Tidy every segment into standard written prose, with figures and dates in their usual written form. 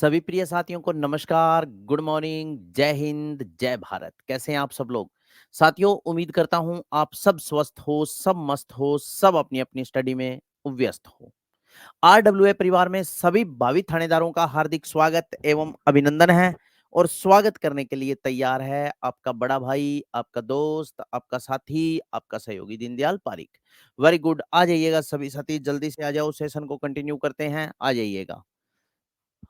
सभी प्रिय साथियों को नमस्कार, गुड मॉर्निंग, जय हिंद, जय भारत। कैसे हैं आप सब लोग? साथियों, उम्मीद करता हूं आप सब स्वस्थ हो, सब मस्त हो, सब अपनी-अपनी स्टडी में व्यस्त हो। आरडब्ल्यूए परिवार में सभी भावी थानेदारों का हार्दिक स्वागत एवं अभिनंदन है और स्वागत करने के लिए तैयार है आपका बड़ा भाई, आपका दोस्त, आपका साथी, आपका सहयोगी दीनदयाल पारीक। वेरी गुड, आ जाइएगा सभी साथी, जल्दी से आ जाओ, सेशन को कंटिन्यू करते हैं, आ जाइएगा।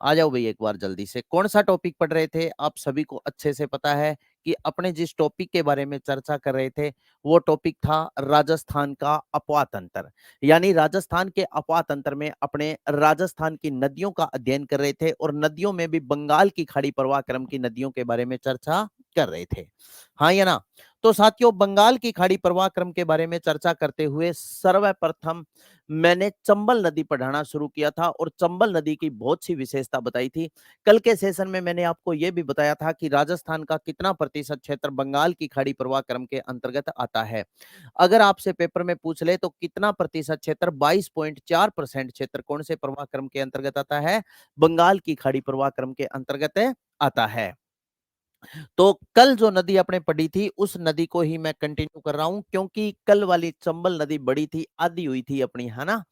आ जाओ भई एक बार जल्दी से। कौन-सा टॉपिक पढ़ रहे थे? आप सभी को अच्छे से पता है कि अपने जिस टॉपिक के बारे में चर्चा कर रहे थे, वो टॉपिक था राजस्थान का अपवाह तंत्र। यानी राजस्थान के अपवाह तंत्र में अपने राजस्थान की नदियों का अध्ययन कर रहे थे और नदियों में भी बंगाल की खाड़ी प्रवाह क्रम की नदियों के बारे में चर्चा कर रहे थे। हाँ या ना? तो साथियों, बंगाल की खाड़ी प्रवाह क्रम के बारे में चर्चा करते हुए सर्वप्रथम मैंने चंबल नदी पढ़ाना शुरू किया था और चंबल नदी की बहुत सी विशेषता बताई थी। कल के सेशन में मैंने आपको यह भी बताया था कि राजस्थान का कितना प्रतिशत क्षेत्र बंगाल की खाड़ी प्रवाह क्रम के अंतर्गत आता है। अगर आपसे पेपर में पूछ ले तो कितना प्रतिशत क्षेत्र 22.4% क्षेत्र कौन से प्रवाह क्रम के अंतर्गत आता है? बंगाल की खाड़ी प्रवाह क्रम के अंतर्गत आता है। तो कल जो नदी आपने पढ़ी थी उस नदी को ही मैं कंटिन्यू कर रहा हूं क्योंकि कल वाली चंबल नदी बड़ी थी, आधी हुई थी अपनी, है ना?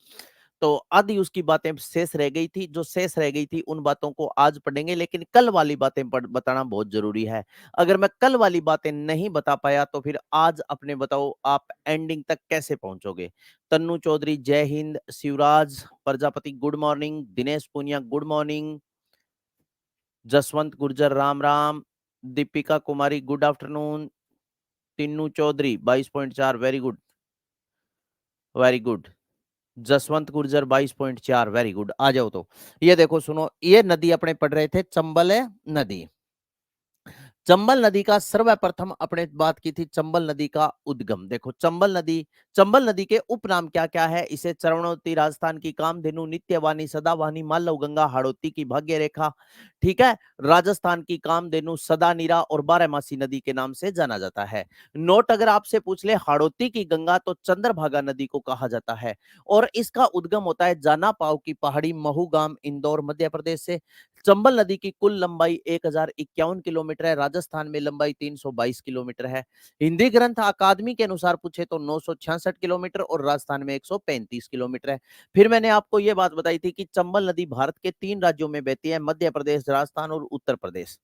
तो आधी उसकी बातें शेष रह गई थी, जो शेष रह गई थी उन बातों को आज पढ़ेंगे, लेकिन कल वाली बातें बताना बहुत जरूरी है। अगर मैं कल वाली बातें नहीं बता पाया तो फिर आज अपने बताओ आप एंडिंग तक कैसे पहुंचोगे? Tannu Chaudhary Jai Hind, Shivraj Prajapati good morning, Dinesh Punia good morning, Jaswant Gurjar Ram Ram, Deepika Kumari good afternoon, Tinnu Chaudhary 22.4 very good, very good, Jaswant Gurjar 22.4 very good. आ जाओ तो ये देखो सुनो, ये नदी अपने पढ़ रहे थे चंबल है नदी। चंबल नदी का सर्वप्रथम अपने बात की थी चंबल नदी का उद्गम। देखो चंबल नदी के उपनाम क्या क्या है? इसे चरणोती, राजस्थान की कामधेनु, नित्यवाणी, सदावाहिनी, मालव गंगा, हाड़ौती की भाग्य रेखा, ठीक है, राजस्थान की कामधेनु, सदानीरा और बारहमासी नदी के नाम से जाना जाता है। नोट अगर आपसे पूछ ले हाड़ौती की गंगा तो चंद्रभागा नदी को कहा जाता है और इसका उद्गम होता है जाना पाव की पहाड़ी, महू इंदौर मध्य प्रदेश से। चंबल नदी की कुल लंबाई 1051 किलोमीटर है, राजस्थान में लंबाई 322 किलोमीटर है। हिंदी ग्रंथ अकादमी के अनुसार पूछे तो 966 किलोमीटर और राजस्थान में 135 किलोमीटर है। फिर मैंने आपको यह बात बताई थी कि चंबल नदी भारत के 3 राज्यों में बहती है, मध्य प्रदेश, राजस्थान और उत्तर प्रदेश,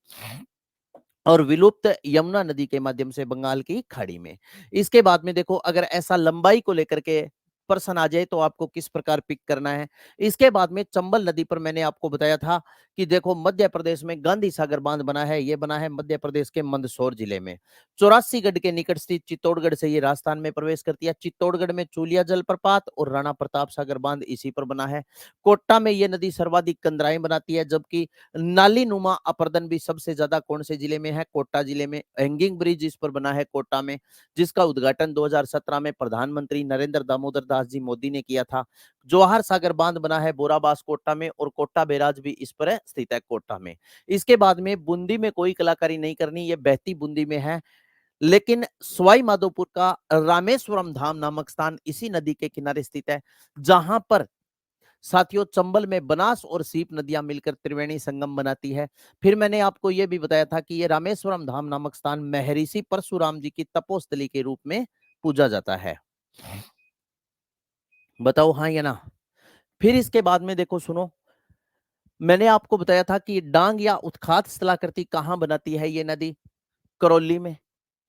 और विलुप्त यमुना नदी के माध्यम से बंगाल की खाड़ी में। इसके बाद में देखो, अगर ऐसा लंबाई को लेकर के प्रश्न आ जाए तो आपको किस प्रकार पिक करना है। इसके बाद में चंबल नदी पर मैंने आपको बताया था कि देखो मध्य प्रदेश में गांधी सागर बांध बना है, ये बना है मध्य प्रदेश के मंदसौर जिले में। 84 गढ़ के निकट स्थित चित्तौड़गढ़ से ये राजस्थान में प्रवेश करती है। चित्तौड़गढ़ में चूलिया जलप्रपात और राणा प्रताप सागर बांध इसी पर बना है। कोट्टा में ये नदी सर्वाधिक कंदराएं बनाती है, जबकि नाली नुमा अपर्दन भी सबसे ज्यादा कौन से जिले में है? कोटा जिले में। हैंगिंग ब्रिज इस पर बना है कोटा में, जिसका उद्घाटन 2017 में प्रधानमंत्री नरेंद्र दामोदर दास जी मोदी ने किया था। जवाहर सागर बांध बना है बोराबास कोटा में और कोटा बैराज भी इस पर स्थित है कोटा में। इसके बाद में बूंदी में कोई कलाकारी नहीं करनी, ये बहती बूंदी में है, लेकिन सवाई माधोपुर का रामेश्वरम धाम नामक स्थान इसी नदी के किनारे स्थित है, जहां पर साथियों चंबल में बनास और सीप नदियां मिलकर त्रिवेणी संगम बनाती है। फिर मैंने आपको यह भी बताया था कि यह रामेश्वरम धाम नामक स्थान महर्षि परशुराम जी की तपोस्थली के रूप में पूजा जाता है। बताओ हाँ या ना? फिर इसके बाद में देखो सुनो, मैंने आपको बताया था कि डांग या उत्खात स्थलाकृति कहां बनाती है ये नदी? करौली में।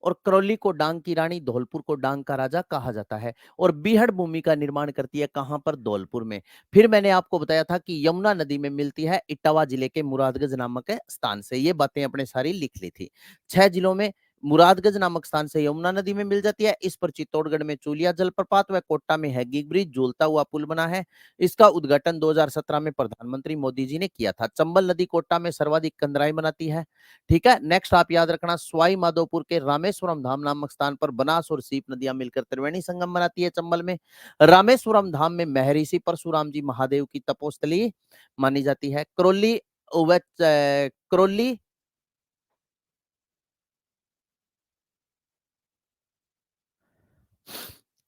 और करौली को डांग की रानी, धौलपुर को डांग का राजा कहा जाता है। और बीहड़ भूमि का निर्माण करती है कहां पर? धौलपुर में। फिर मैंने आपको बताया था कि यमुना नदी में मिलती है इटावा जिले के मुरादगंज नामक स्थान से। ये बातें अपने सारी लिख ली थी। 6 जिलों में मुरादगंज नामक स्थान से यमुना नदी में मिल जाती है। इस पर चित्तौड़गढ़ में चूलिया जलप्रपात व कोट्टा में हैगिंग ब्रिज, झूलता हुआ पुल बना है। इसका उद्घाटन 2017 में प्रधानमंत्री मोदी जी ने किया था। चंबल नदी कोट्टा में सर्वाधिक कंदराई बनाती है। ठीक है, नेक्स्ट आप याद रखना, सवाई माधोपुर के रामेश्वरम धाम नामक स्थान पर बनास और सीप नदियां मिलकर त्रिवेणी संगम बनाती है चंबल में। रामेश्वरम धाम में महर्षि परशुराम जी महादेव की तपोस्थली मानी जाती है। करौली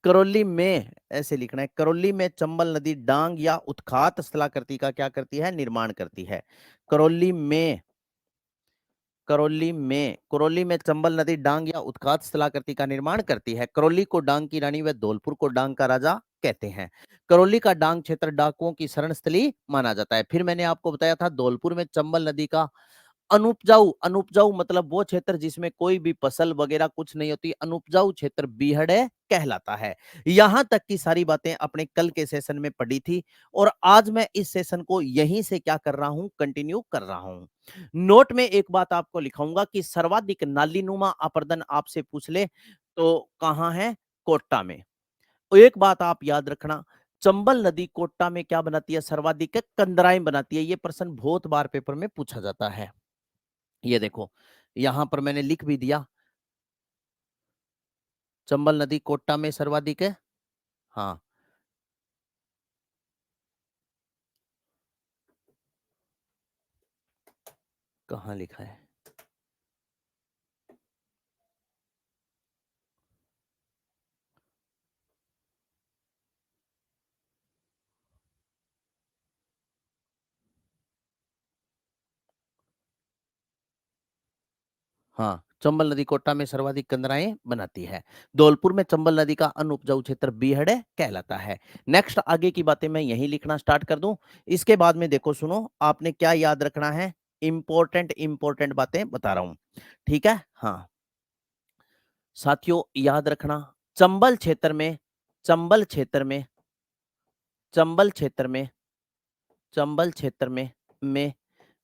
करौली में ऐसे लिखना है, करौली में चंबल नदी डांग या उत्खात स्थलाकृति का क्या करती है, निर्माण करती है। करौली में करौली में चंबल नदी डांग या उत्खात स्थलाकृति का निर्माण करती है। करौली को डांग की रानी व धौलपुर को डांग का राजा कहते हैं। करौली का डांग क्षेत्र डाकुओं की शरण स्थली माना जाता है। फिर मैंने आपको बताया था धौलपुर में चंबल नदी का अनुपजाऊ, अनुपजाऊ मतलब वो क्षेत्र जिसमें कोई भी फसल वगैरह कुछ नहीं होती, अनुपजाऊ क्षेत्र बीहड़ कहलाता है। यहां तक की सारी बातें अपने कल के सेशन में पढ़ी थी और आज मैं इस सेशन को यहीं से क्या कर रहा हूं, कंटिन्यू कर रहा हूं। नोट में एक बात आपको लिखाऊंगा कि सर्वाधिक नालीनुमा अपर्दन आपसे पूछ ले तो कहां है, कोटा में। एक बात आप याद रखना, चंबल नदी कोटा में क्या बनाती है, सर्वाधिक कंदराएं बनाती है। ये प्रश्न बहुत बार पेपर में पूछा जाता है। ये देखो यहां पर मैंने लिख भी दिया, चंबल नदी कोटा में सर्वाधिक है। हाँ, कहां लिखा है, हाँ, चंबल नदी कोटा में सर्वाधिक कंदराएं बनाती है। धौलपुर में चंबल नदी का अनुपजाऊ क्षेत्र बीहड़ कहलाता है। नेक्स्ट आगे की बातें मैं यहीं लिखना स्टार्ट कर दूं। इसके बाद में देखो सुनो, आपने क्या याद रखना है, इंपॉर्टेंट इंपॉर्टेंट बातें बता रहा हूं, ठीक है। हाँ साथियों याद रखना, चंबल क्षेत्र में चंबल क्षेत्र में चंबल क्षेत्र में चंबल क्षेत्र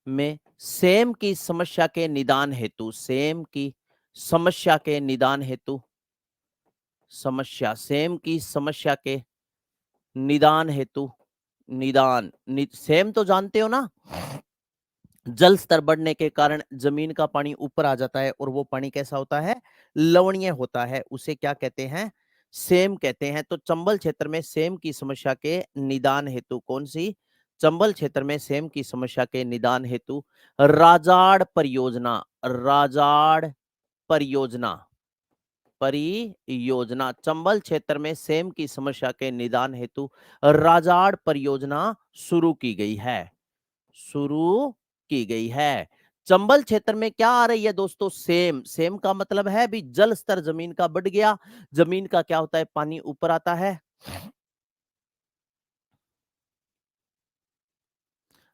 में सेम की समस्या के निदान हेतु, सेम की समस्या के निदान हेतु, सेम की समस्या के निदान हेतु, सेम तो जानते हो ना, जल स्तर बढ़ने के कारण जमीन का पानी ऊपर आ जाता है और वो पानी कैसा होता है, लवणीय होता है, उसे क्या कहते हैं, सेम कहते हैं। तो चंबल क्षेत्र में सेम की समस्या के निदान हेतु कौन सी, चंबल क्षेत्र में सेम की समस्या के निदान हेतु राजाड़ परियोजना, राजाड़ परियोजना, परियोजना चंबल क्षेत्र में सेम की समस्या के निदान हेतु राजाड़ परियोजना शुरू की गई है, शुरू की गई है। चंबल क्षेत्र में क्या आ रही है दोस्तों, सेम, सेम का मतलब है भी जल स्तर जमीन का बढ़ गया, जमीन का क्या होता है, पानी ऊपर आता है।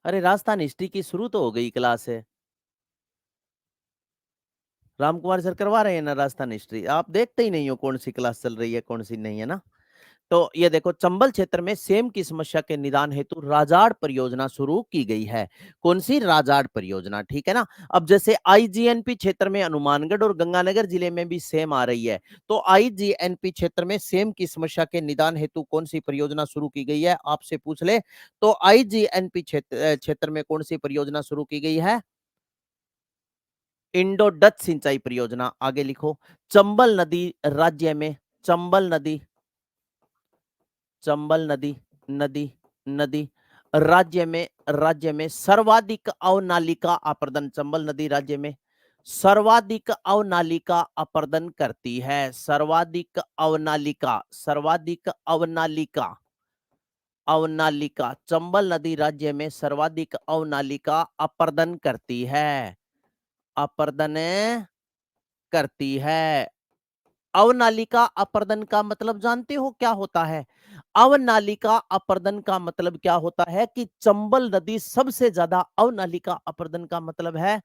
अरे राजस्थान हिस्ट्री की शुरू तो हो गई क्लास है, राम कुमार सर करवा रहे हैं ना राजस्थान हिस्ट्री, आप देखते ही नहीं हो कौन सी क्लास चल रही है कौन सी नहीं है ना। तो ये देखो चंबल क्षेत्र में सेम की समस्या के निदान हेतु राजाड़ परियोजना शुरू की गई है। कौन सी, राजाड़ परियोजना, ठीक है ना। अब जैसे आईजीएनपी क्षेत्र में हनुमानगढ़ और गंगानगर जिले में भी सेम आ रही है, तो आईजीएनपी क्षेत्र में सेम की समस्या के निदान हेतु कौन सी परियोजना शुरू की गई है, आपसे पूछ ले तो आईजीएनपी क्षेत्र में कौन सी परियोजना शुरू की गई है, इंडो डच सिंचाई परियोजना। आगे लिखो, चंबल नदी राज्य में, चंबल नदी, चंबल नदी, नदी, नदी राज्य में सर्वाधिक अवनालिका अपर्दन, चंबल नदी राज्य में सर्वाधिक अवनालिका अपर्दन करती है, सर्वाधिक अवनालिका, सर्वाधिक अवनालिका, अवनालिका चंबल नदी राज्य में सर्वाधिक अवनालिका अपर्दन करती है, अपर्दन करती है। अवनालिका अपर्दन का मतलब जानते हो क्या होता है, अवनालिका अपर्दन का मतलब क्या होता है कि चंबल नदी सबसे ज्यादा, अवनालिका अपर्दन का मतलब है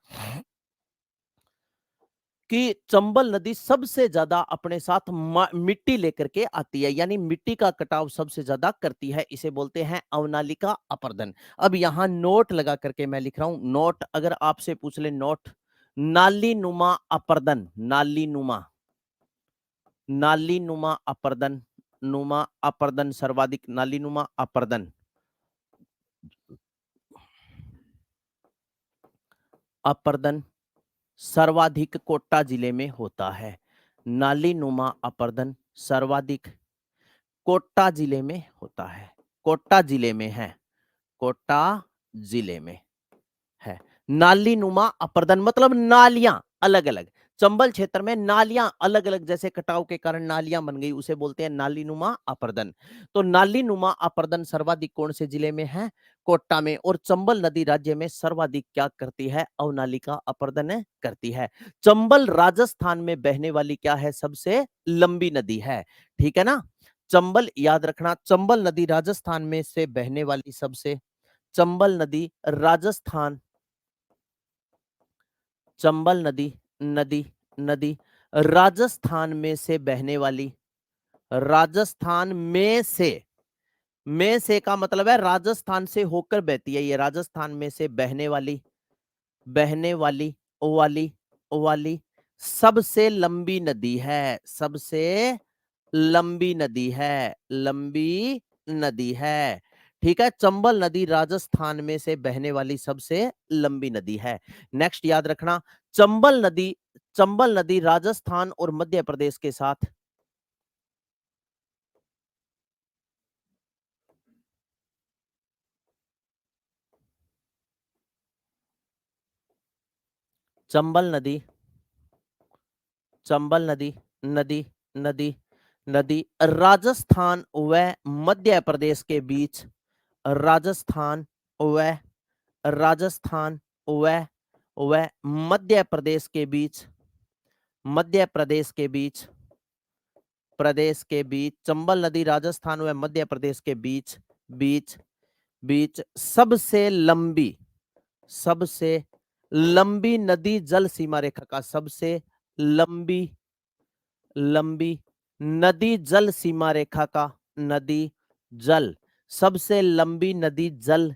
कि चंबल नदी सबसे ज्यादा अपने साथ मिट्टी लेकर के आती है, यानी मिट्टी का कटाव सबसे ज्यादा करती है, इसे बोलते हैं अवनालिका अपर्दन। अब यहां नोट लगा करके मैं लिख रहा हूं, नोट अगर आपसे पूछ ले, नोट नाली नुमा अपर्दन, नाली नुमा, नाली नुमा अपर्दन, नुमा अपर्दन सर्वाधिक, नाली नुमा अपर्दन, अपर्दन सर्वाधिक कोटा जिले में होता है। नाली नुमा अपर्दन सर्वाधिक कोटा जिले में होता है, कोटा जिले में है, कोटा जिले में है। नाली नुमा अपर्दन मतलब नालियां अलग अलग, चंबल क्षेत्र में नालियां अलग अलग, जैसे कटाव के कारण नालियां बन गई, उसे बोलते हैं नालीनुमा अपर्दन। तो नालीनुमा अपर्दन सर्वाधिक कौन से जिले में है? कोट्टा में। और चंबल नदी राज्य में सर्वाधिक क्या करती है? अवनालिका अपर्दन करती है। चंबल राजस्थान में बहने वाली क्या है? सबसे लंबी नदी है। ठीक है ना? चंबल याद रखना, चंबल नदी राजस्थान में से बहने वाली सबसे, चंबल नदी राजस्थान, चंबल नदी, नदी, नदी राजस्थान में से बहने वाली, राजस्थान में से का मतलब है राजस्थान से होकर बहती है, ये राजस्थान में से बहने वाली, बहने वाली, वाली, वाली सबसे लंबी नदी है, सबसे लंबी नदी है, लंबी नदी है। ठीक है, चंबल नदी राजस्थान में से बहने वाली सबसे लंबी नदी है। नेक्स्ट याद रखना, चंबल नदी, चंबल नदी राजस्थान और मध्य प्रदेश के साथ, चंबल नदी, चंबल नदी, नदी, नदी, नदी राजस्थान व मध्य प्रदेश के बीच, राजस्थान व, राजस्थान व, मध्य प्रदेश के बीच, मध्य प्रदेश के बीच, प्रदेश के बीच, चंबल नदी राजस्थान व मध्य प्रदेश के बीच, बीच, बीच सबसे लंबी, सबसे लंबी नदी जल सीमा रेखा का, सबसे लंबी, लंबी नदी जल सीमा रेखा का, नदी जल, सबसे लंबी नदी जल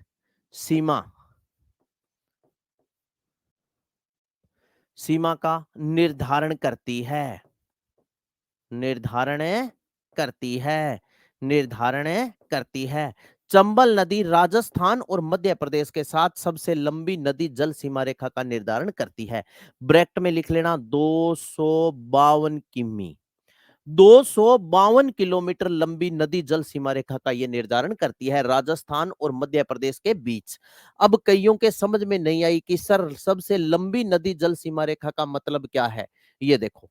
सीमा, सीमा का निर्धारण करती है, निर्धारण करती है, निर्धारण करती है। चंबल नदी राजस्थान और मध्य प्रदेश के साथ सबसे लंबी नदी जल सीमा रेखा का निर्धारण करती है। ब्रैकेट में लिख लेना 252 किमी, 252 किलोमीटर लंबी नदी जल सीमा रेखा का यह निर्धारण करती है राजस्थान और मध्य प्रदेश के बीच। अब कईयों के समझ में नहीं आई कि सर सबसे लंबी नदी जल सीमा रेखा का मतलब क्या है। ये देखो,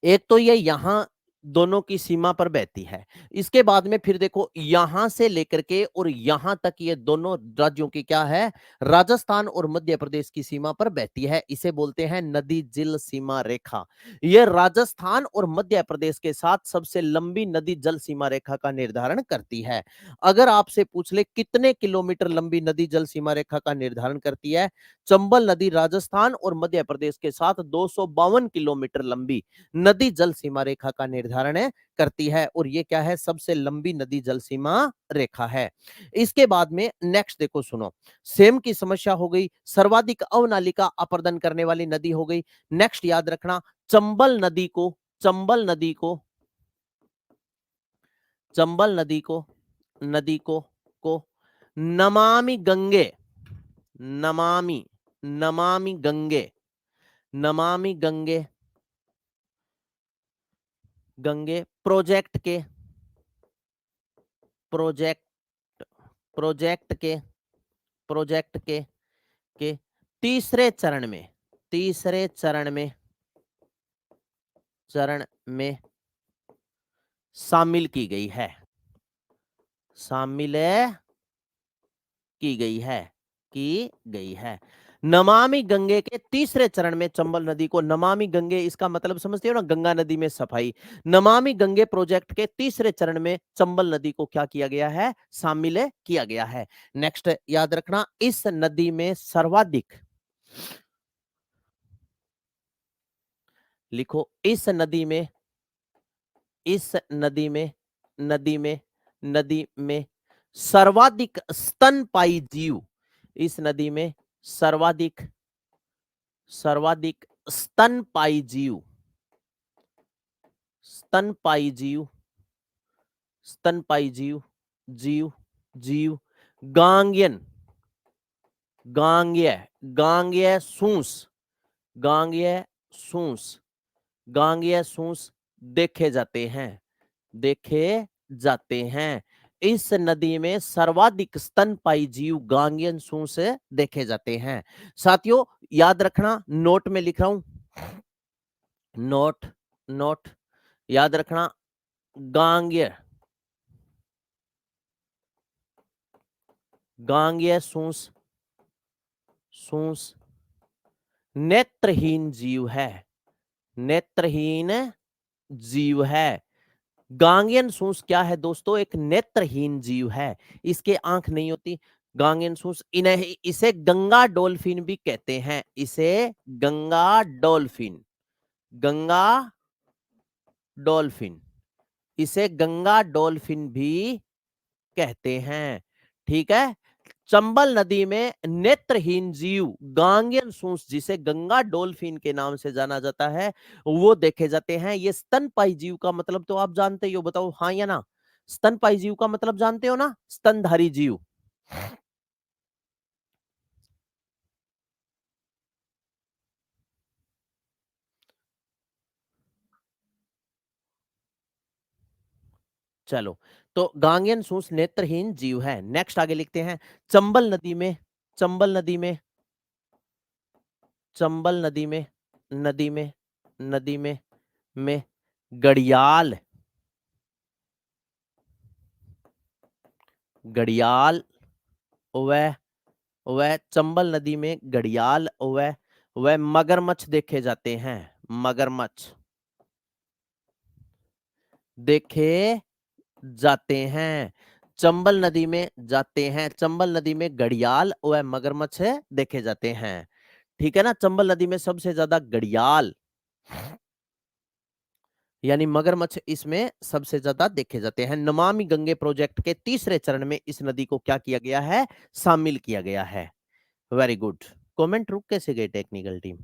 एक तो ये यहां दोनों की सीमा पर बहती है, इसके बाद में फिर देखो यहां से लेकर के और यहां तक ये दोनों राज्यों की क्या है, राजस्थान और मध्य प्रदेश की सीमा पर बहती है, इसे बोलते हैं नदी जल सीमा रेखा। ये राजस्थान और मध्य प्रदेश के साथ सबसे लंबी नदी जल सीमा रेखा का निर्धारण करती है। अगर आपसे पूछ ले कितने किलोमीटर लंबी नदी जल सीमा रेखा का निर्धारण करती है, चंबल नदी राजस्थान और मध्य प्रदेश के साथ 252 किलोमीटर लंबी नदी जल सीमा रेखा का निर्धारण करती है, और ये क्या है, सबसे लंबी नदी जल सीमा रेखा है। इसके बाद में नेक्स्ट देखो, सुनो, सेम की समस्या हो गई, सर्वाधिक अवनालिका अपर्दन करने वाली नदी हो गई। नेक्स्ट याद रखना, चंबल नदी को, चंबल नदी को, चंबल नदी को, नदी को नमामि गंगे, नमामि, नमामि गंगे, नमामि गंगे, गंगे प्रोजेक्ट के, प्रोजेक्ट, प्रोजेक्ट के, प्रोजेक्ट के तीसरे चरण में, तीसरे चरण में, चरण में शामिल की गई है, शामिल की गई है, की गई है। नमामि गंगे के तीसरे चरण में चंबल नदी को, नमामि गंगे इसका मतलब समझते हो ना, गंगा नदी में सफाई। नमामि गंगे प्रोजेक्ट के तीसरे चरण में चंबल नदी को क्या किया गया है, शामिल किया गया है। नेक्स्ट याद रखना, इस नदी में सर्वाधिक, लिखो इस नदी में, इस नदी में, नदी में, नदी में सर्वाधिक स्तनपायी जीव, इस नदी में सर्वाधिक, सर्वाधिक स्तनपायी जीव, स्तनपायी जीव, स्तनपायी जीव, जीव, जीव गांगियन, गांग्य, गांग्य सूस, गांग्य सूस, गांग्य सूस देखे जाते हैं, देखे जाते हैं। इस नदी में सर्वाधिक स्तनपायी जीव गांगियन सूस देखे जाते हैं। साथियों याद रखना, नोट में लिख रहा हूं, नोट नोट याद रखना, गांग्य गांग्य सूस सूस नेत्रहीन जीव है, नेत्रहीन जीव है। गांगियन सूस क्या है दोस्तों? एक नेत्रहीन जीव है, इसके आंख नहीं होती। गांगियन सूस, इन्हें इसे गंगा डॉल्फिन भी कहते हैं, इसे गंगा डॉल्फिन, गंगा डॉल्फिन, इसे गंगा डॉल्फिन भी कहते हैं। ठीक है। चंबल नदी में नेत्रहीन जीव गांगियन सूस, जिसे गंगा डॉल्फिन के नाम से जाना जाता है, वो देखे जाते हैं। ये स्तनपायी जीव का मतलब तो आप जानते ही हो, बताओ हाँ या ना? स्तनपायी जीव का मतलब जानते हो ना? स्तनधारी जीव। चलो, तो गांगियन सूस नेत्रहीन जीव है। नेक्स्ट आगे लिखते हैं, चंबल नदी में, चंबल नदी में, चंबल नदी में, नदी में, नदी में घड़ियाल, घड़ियाल वह वह चंबल नदी में घड़ियाल वह मगरमच्छ देखे जाते हैं, मगरमच्छ देखे जाते हैं। चंबल नदी में जाते हैं, चंबल नदी में घड़ियाल व मगरमच्छ देखे जाते हैं। ठीक है ना? चंबल नदी में सबसे ज्यादा घड़ियाल यानी मगरमच्छ इसमें सबसे ज्यादा देखे जाते हैं। नमामि गंगे प्रोजेक्ट के तीसरे चरण में इस नदी को क्या किया गया है? शामिल किया गया है। Very good. कमेंट रुक कैसे गए टेक्निकल टीम?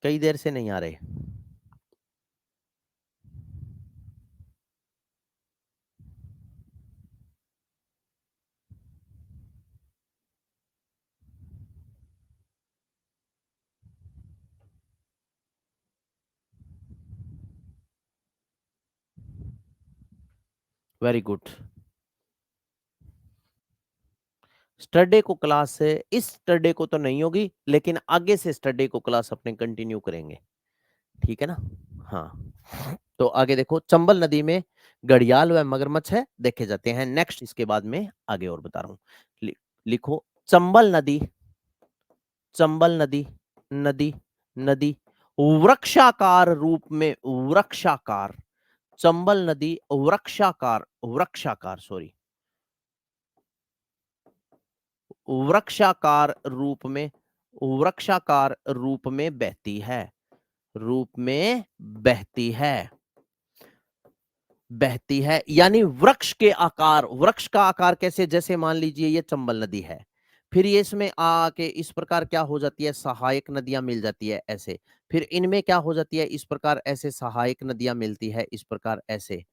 कई देर से नहीं आ रहे। Very good. स्टरडे को क्लास है, इस स्टरडे को तो नहीं होगी, लेकिन आगे से स्टरडे को क्लास अपने कंटिन्यू करेंगे। ठीक है ना? हाँ, तो आगे देखो, चंबल नदी में घड़ियाल व मगरमच्छ है देखे जाते हैं। नेक्स्ट इसके बाद में आगे और बता रहा हूँ। लिखो, चंबल नदी, चंबल नदी, नदी नदी वृक्षाकार रूप में, वृक्षाकार, चंबल नदी वृक्षाकार, वृक्षाकार सॉरी, वृक्षाकार रूप में, वृक्षाकार रूप में बहती है, रूप में बहती है, बहती है यानी वृक्ष के आकार, वृक्ष का आकार कैसे? जैसे मान लीजिए ये चंबल नदी है, फिर ये इसमें आके इस प्रकार क्या हो जाती है? सहायक नदियां मिल जाती है ऐसे, फिर इनमें क्या हो जाती है? इस प्रकार ऐसे सहायक नदियां मिलती है, इस प्रकार ऐसे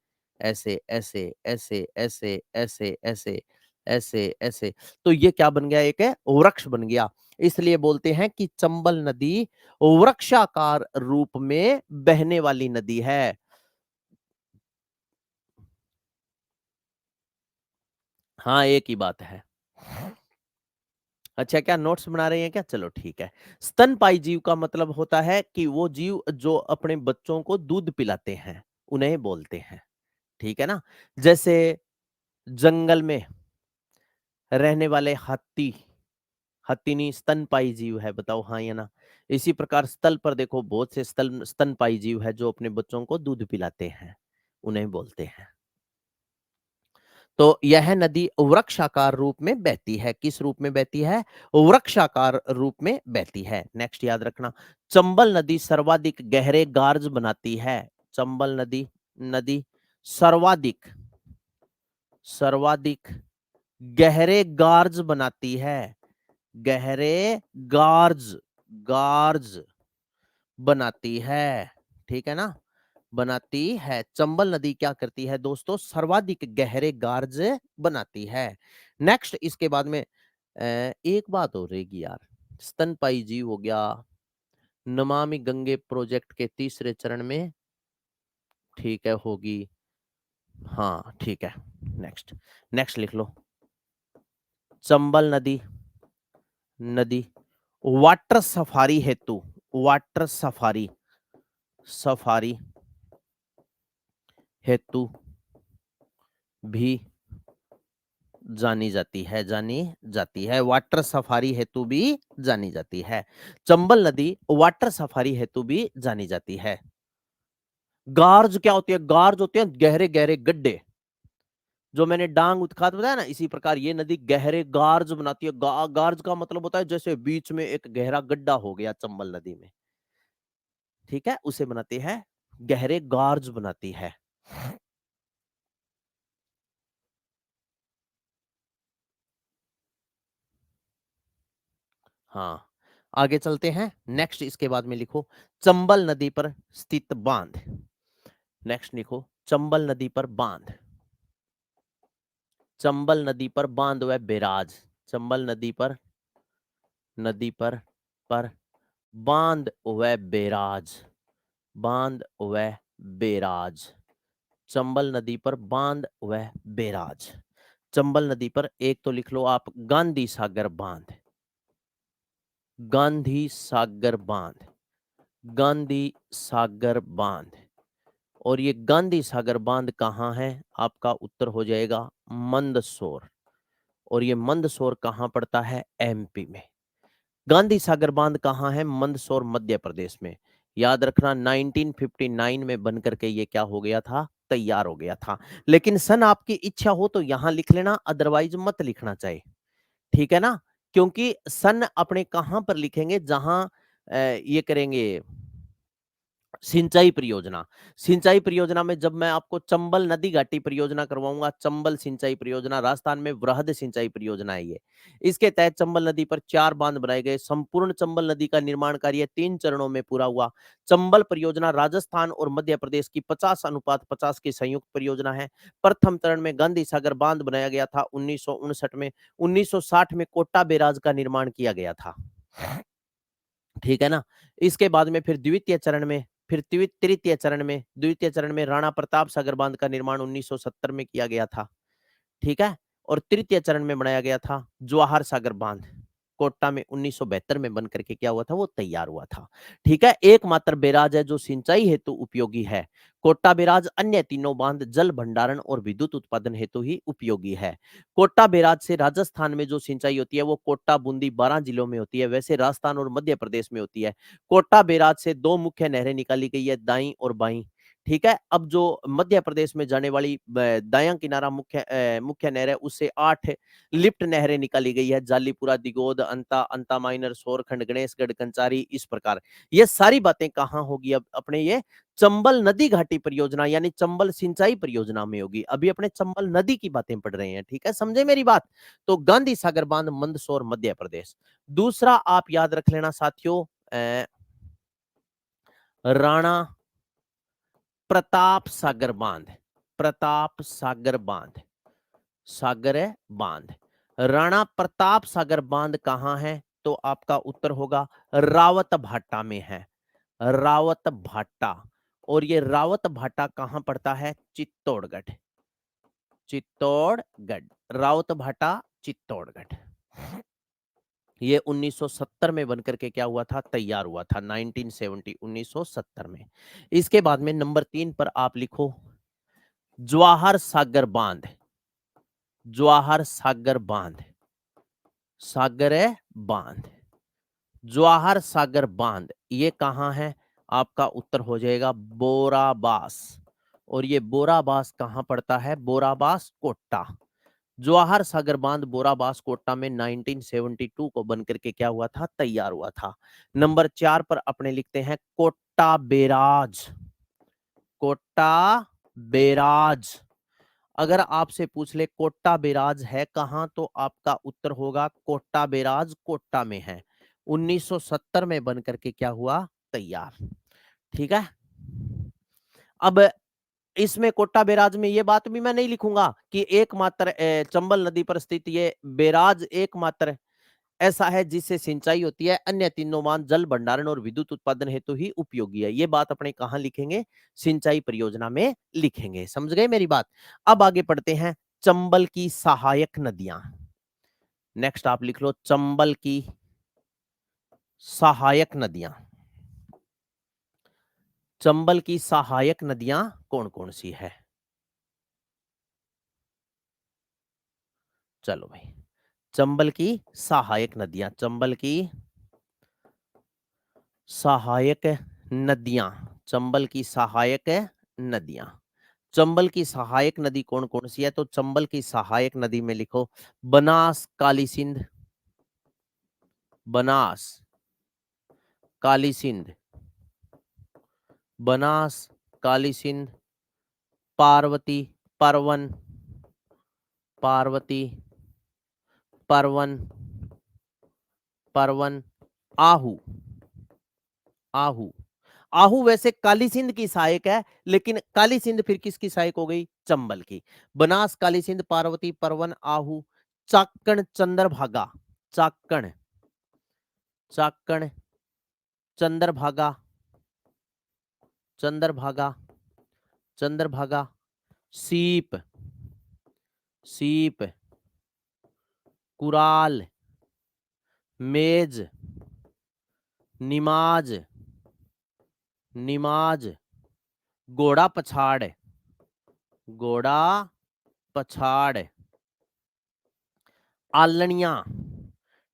ऐसे ऐसे ऐसे ऐसे ऐसे ऐसे ऐसे ऐसे। तो ये क्या बन गया? एक है वृक्ष बन गया। इसलिए बोलते हैं कि चंबल नदी वृक्षाकार रूप में बहने वाली नदी है। हाँ, एक ही बात है। अच्छा, क्या नोट्स बना रहे हैं क्या? चलो ठीक है। स्तनपायी जीव का मतलब होता है कि वो जीव जो अपने बच्चों को दूध पिलाते हैं, उन्हें बोलते हैं। ठीक है ना? जैसे जंगल में रहने वाले हाथी, हथिनी स्तनपायी जीव है, बताओ हाँ या ना? इसी प्रकार स्थल पर देखो बहुत से स्तनपायी जीव है जो अपने बच्चों को दूध पिलाते हैं, उन्हें बोलते हैं। तो यह नदी वृक्षाकार रूप में बहती है। किस रूप में बहती है? वृक्षाकार रूप में बहती है। नेक्स्ट याद रखना, चंबल नदी सर्वाधिक गहरे गार्ज बनाती है। चंबल नदी, नदी सर्वाधिक, सर्वाधिक गहरे गार्ज बनाती है, गहरे गार्ज, गार्ज बनाती है। ठीक है ना? बनाती है। चंबल नदी क्या करती है दोस्तों? सर्वाधिक गहरे गार्ज बनाती है। नेक्स्ट इसके बाद में एक बात हो रहेगी यार, स्तनपायी जीव हो गया, नमामि गंगे प्रोजेक्ट के तीसरे चरण में, ठीक है, होगी। हाँ ठीक है। नेक्स्ट, नेक्स्ट लिख लो। चंबल नदी, नदी वाटर सफारी हेतु, वाटर सफारी, सफारी हेतु भी जानी जाती है, जानी जाती है। वाटर सफारी हेतु भी जानी जाती है। चंबल नदी वाटर सफारी हेतु भी जानी जाती है। गार्ज क्या होती है? गार्ज होते हैं गहरे गहरे गड्ढे, जो मैंने डांग उत्खात बताया ना, इसी प्रकार ये नदी गहरे गार्ज बनाती है। गार्ज का मतलब होता है जैसे बीच में एक गहरा गड्ढा हो गया चंबल नदी में, ठीक है, उसे बनाती है, गहरे गार्ज बनाती है। हाँ, आगे चलते हैं। नेक्स्ट इसके बाद में लिखो चंबल नदी पर स्थित बांध। नेक्स्ट लिखो चंबल नदी पर बांध, चंबल नदी पर बांध व बैराज, चंबल नदी पर, नदी पर बांध व बैराज, बांध व बैराज, चंबल नदी पर बांध व बैराज। चंबल नदी पर एक तो लिख लो आप गांधी सागर बांध, गांधी सागर बांध, गांधी सागर बांध। और ये गांधी सागर बांध कहाँ है? आपका उत्तर हो जाएगा मंदसौर। और ये मंदसौर कहाँ पड़ता है? एमपी में। गांधी सागर बांध कहाँ है? मंदसौर मध्य प्रदेश में। याद रखना 1959 में बन करके ये क्या हो गया था? तैयार हो गया था। लेकिन सन आपकी इच्छा हो तो यहां लिख लेना, अदरवाइज मत लिखना चाहिए, ठीक है ना? क्योंकि सन अपने कहां पर लिखेंगे? जहां ये करेंगे सिंचाई परियोजना। सिंचाई परियोजना में जब मैं आपको चंबल नदी घाटी परियोजना करवाऊंगा, चंबल सिंचाई परियोजना, राजस्थान में वृहद सिंचाई परियोजना है ये। इसके तहत चंबल नदी पर 4 बांध बनाए गए। संपूर्ण चंबल नदी का निर्माण कार्य 3 चरणों में पूरा हुआ। चंबल परियोजना राजस्थान और मध्य प्रदेश की 50:50 की संयुक्त परियोजना है। प्रथम चरण में गांधी सागर बांध बनाया गया था 1959 में। 1960 में कोटा बैराज का निर्माण किया गया था, ठीक है ना? इसके बाद में फिर द्वितीय चरण में, फिर तृतीय चरण में, द्वितीय चरण में राणा प्रताप सागर बांध का निर्माण 1970 में किया गया था, ठीक है? और तृतीय चरण में बनाया गया था जवाहर सागर बांध, कोटा में 1972 में बन करके क्या हुआ था? वो तैयार हुआ था, ठीक है? एकमात्र बैराज है जो सिंचाई हेतु उपयोगी है, कोटा बैराज। अन्य तीनों बांध जल भंडारण और विद्युत उत्पादन हेतु ही उपयोगी है। कोटा बैराज से राजस्थान में जो सिंचाई होती है वो कोटा बूंदी 12 जिलों में होती है, वैसे राजस्थान और मध्य प्रदेश में होती है। कोटा बैराज से 2 मुख्य नहरें निकाली गई है, दाई और बाई, ठीक है? अब जो मध्य प्रदेश में जाने वाली दायां किनारा मुख्य नहर है, उससे 8 लिफ्ट नहरें निकाली गई है, जालीपुरा, दिगोद, अंता, अंता माइनर, सोरखंड, गणेशगढ़, कंचारी, इस प्रकार। ये सारी बातें कहाँ होगी? अब अपने ये चंबल नदी घाटी परियोजना यानी चंबल सिंचाई परियोजना में होगी। अभी अपने चंबल नदी की बातें पढ़ रहे हैं, ठीक है? समझे मेरी बात? तो गांधी सागर बांध मंदसौर मध्य प्रदेश। दूसरा आप याद रख लेना साथियों, राणा प्रताप सागर बांध, प्रताप सागर बांध, सागर है बांध। राणा प्रताप सागर बांध कहां है? तो आपका उत्तर होगा रावत भाटा में है, रावत भाटा। और ये रावत भाटा कहां पड़ता है? चित्तौड़गढ़, चित्तौड़गढ़, रावत भाटा चित्तौड़गढ़। ये 1970 में बनकर के क्या हुआ था? तैयार हुआ था, 1970, 1970 में। इसके बाद में नंबर 3 पर आप लिखो जवाहर सागर बांध, जवाहर सागर बांध, सागर है बांध, जवाहर सागर बांध ये कहां है? आपका उत्तर हो जाएगा बोराबास। और ये बोराबास कहां पड़ता है? बोराबास कोटा। जवाहर सागर बांध बोराबास कोटा में 1972 को बनकर के क्या हुआ था? तैयार हुआ था। नंबर 4 पर अपने लिखते हैं कोटा बैराज, कोटा बैराज। अगर आपसे पूछ ले कोटा बैराज है कहां, तो आपका उत्तर होगा कोटा बैराज कोटा में है, 1970 में बनकर के क्या हुआ? तैयार, ठीक है? अब इसमें कोटा बैराज में ये बात भी मैं नहीं लिखूंगा कि एकमात्र चंबल नदी पर स्थित ये बैराज एकमात्र ऐसा है जिससे सिंचाई होती है, अन्य तीनों मान जल भंडारण और विद्युत उत्पादन हेतु ही उपयोगी है। ये बात अपने कहां लिखेंगे? सिंचाई परियोजना में लिखेंगे। समझ गए मेरी बात? अब आगे पढ़ते हैं, चंबल की सहायक नदियां। नेक्स्ट आप लिख लो, चंबल की सहायक नदियां। चंबल की सहायक नदियां कौन कौन सी है? चलो भाई, चंबल की सहायक नदियां, चंबल की सहायक नदियां, चंबल की सहायक नदियां। चंबल की सहायक नदी कौन कौन सी है? तो चंबल की सहायक नदी में लिखो बनास, काली सिंध, बनास, काली सिंध, बनास, काली सिंध, पार्वती, परवन, पार्वती, परवन, परवन, आहू, आहू। आहू वैसे काली सिंध की सहायक है, लेकिन काली सिंध फिर किसकी सहायक हो गई? चंबल की। बनास, काली सिंध, पार्वती, परवन, आहू, चाकण, चंद्रभागा, चाकण, चाकण, चंद्रभागा, चंद्रभागा, चंद्रभागा, सीप, सीप, कुराल, मेज, निमाज, निमाज, घोड़ा पछाड़, घोड़ा पछाड़, आलनिया।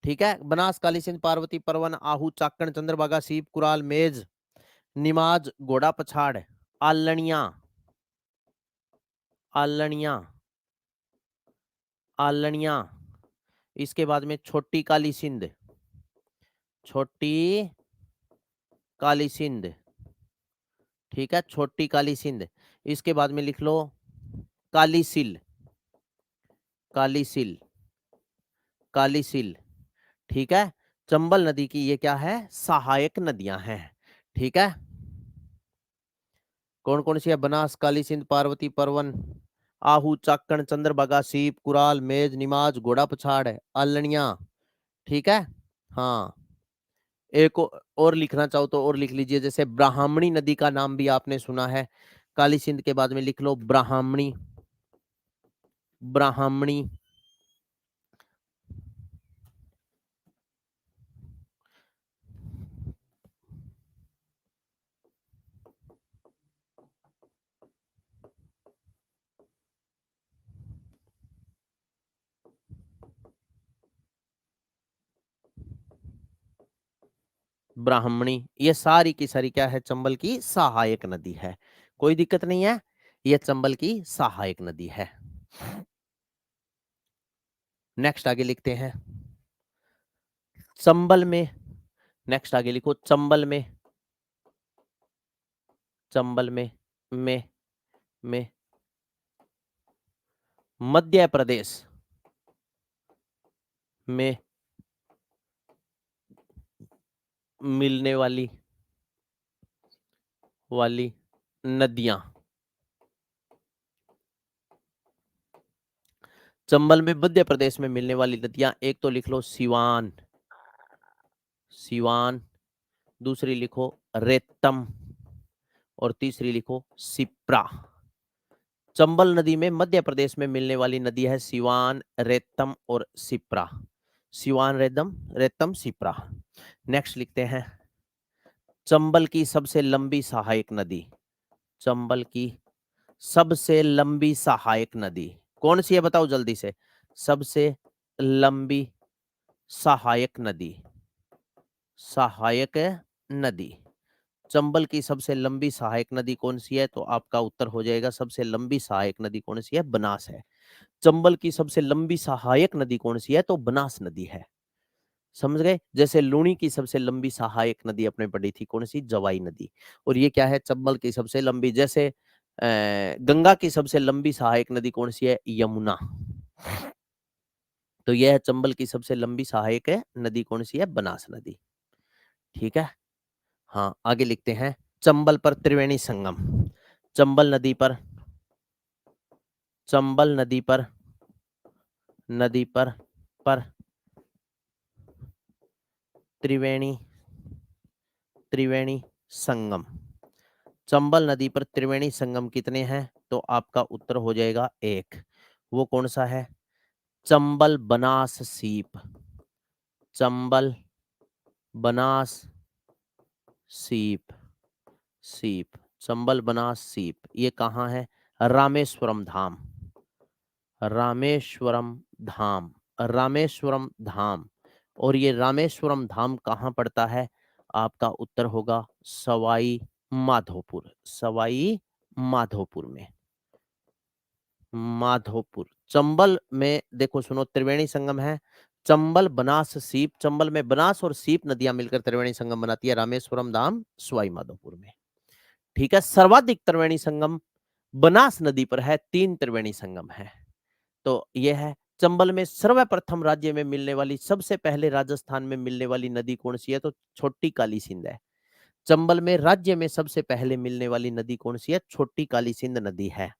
ठीक है, बनास, काली सिंध, पार्वती, परवन, आहू, चाकण, चंद्रभागा, सीप, कुराल, मेज, निमाज, घोड़ा पछाड़, आलनिया, आलनिया, आलनिया। इसके बाद में छोटी काली सिंध, छोटी काली सिंध। ठीक है, छोटी काली सिंध। इसके बाद में लिख लो काली सिल, काली सिल, काली सिल। ठीक है, चंबल नदी की ये क्या है? सहायक नदियां हैं। ठीक है, कौन कौन सी है? बनास, काली सिंध, पार्वती, परवन, आहू, चाकण, चंद्रभागा, सीप, कुराल, मेज, निमाज, घोड़ा पछाड़, आलनिया। ठीक है, हाँ। एक और लिखना चाहो तो और लिख लीजिए, जैसे ब्राह्मणी नदी का नाम भी आपने सुना है। काली सिंध के बाद में लिख लो ब्राह्मणी, ब्राह्मणी। ब्राह्मणी, ये सारी की सारी क्या है? चंबल की सहायक नदी है। कोई दिक्कत नहीं है, ये चंबल की सहायक नदी है। नेक्स्ट आगे लिखते हैं, चंबल में, नेक्स्ट आगे लिखो चंबल में, चंबल में मध्य प्रदेश में मिलने वाली वाली नदियां। चंबल में मध्य प्रदेश में मिलने वाली नदियां, एक तो लिख लो सिवान, सिवान, दूसरी लिखो रेतम, और तीसरी लिखो सिप्रा। चंबल नदी में मध्य प्रदेश में मिलने वाली नदी है सिवान, रेतम और सिप्रा। सिवान, रेतम, रेतम, सिप्रा। नेक्स्ट लिखते हैं, चंबल की सबसे लंबी सहायक नदी, चंबल की सबसे लंबी सहायक नदी कौन सी है? बताओ जल्दी से। सबसे लंबी सहायक नदी, सहायक नदी। चंबल की सबसे लंबी सहायक नदी कौन सी है? तो आपका उत्तर हो जाएगा, सबसे लंबी सहायक नदी कौन सी है? बनास है। चंबल की सबसे लंबी सहायक नदी कौन सी है? तो बनास नदी है। समझ गए? जैसे लूणी की सबसे लंबी सहायक नदी अपने पढ़ी थी, कौन सी? जवाई नदी। और ये क्या है? चंबल की सबसे लंबी। जैसे गंगा की सबसे लंबी सहायक नदी कौन सी है? यमुना। तो यह है चंबल की सबसे लंबी सहायक है नदी कौन सी है? बनास नदी। ठीक है, हाँ। आगे लिखते हैं, चंबल पर त्रिवेणी संगम, चंबल नदी पर, चंबल नदी पर, नदी पर त्रिवेणी त्रिवेणी संगम। चंबल नदी पर त्रिवेणी संगम कितने हैं? तो आपका उत्तर हो जाएगा 1। वो कौन सा है? चंबल बनास सीप। चंबल बनास सीप। सीप चंबल बनास सीप ये कहाँ है? रामेश्वरम धाम। रामेश्वरम धाम। रामेश्वरम धाम। और ये रामेश्वरम धाम कहाँ पड़ता है? आपका उत्तर होगा सवाई माधोपुर। सवाई माधोपुर में। माधोपुर चंबल में देखो सुनो, त्रिवेणी संगम है, चंबल बनास सीप। चंबल में बनास और सीप नदियां मिलकर त्रिवेणी संगम बनाती है। रामेश्वरम धाम सवाई माधोपुर में। ठीक है, सर्वाधिक त्रिवेणी संगम बनास नदी पर है, 3 त्रिवेणी संगम है। तो यह है चंबल में सर्वप्रथम राज्य में मिलने वाली, सबसे पहले राजस्थान में मिलने वाली नदी कौन सी है? तो छोटी काली सिंध है। चंबल में राज्य में सबसे पहले मिलने वाली नदी कौन सी है? छोटी काली सिंध नदी है,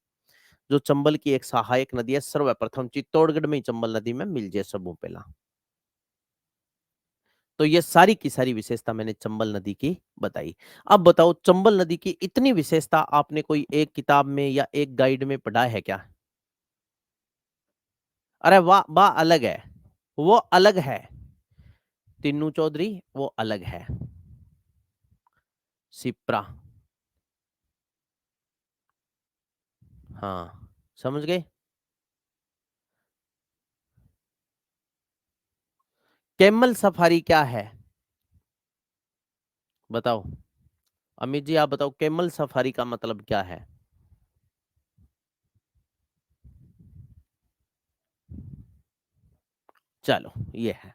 जो चंबल की एक सहायक नदी है। सर्वप्रथम चित्तौड़गढ़ में चंबल नदी में मिल जाए सबों पहला। तो ये सारी की सारी विशेषता मैंने चंबल नदी की बताई। अब बताओ, चंबल नदी की इतनी विशेषता आपने कोई एक किताब में या एक गाइड में पढ़ा है क्या? अरे वाह वाह, अलग है, वो अलग है। तीनू चौधरी वो अलग है। सिप्रा, हाँ समझ गए। कैमल सफारी क्या है? बताओ अमित जी, आप बताओ कैमल सफारी का मतलब क्या है? चलो ये है।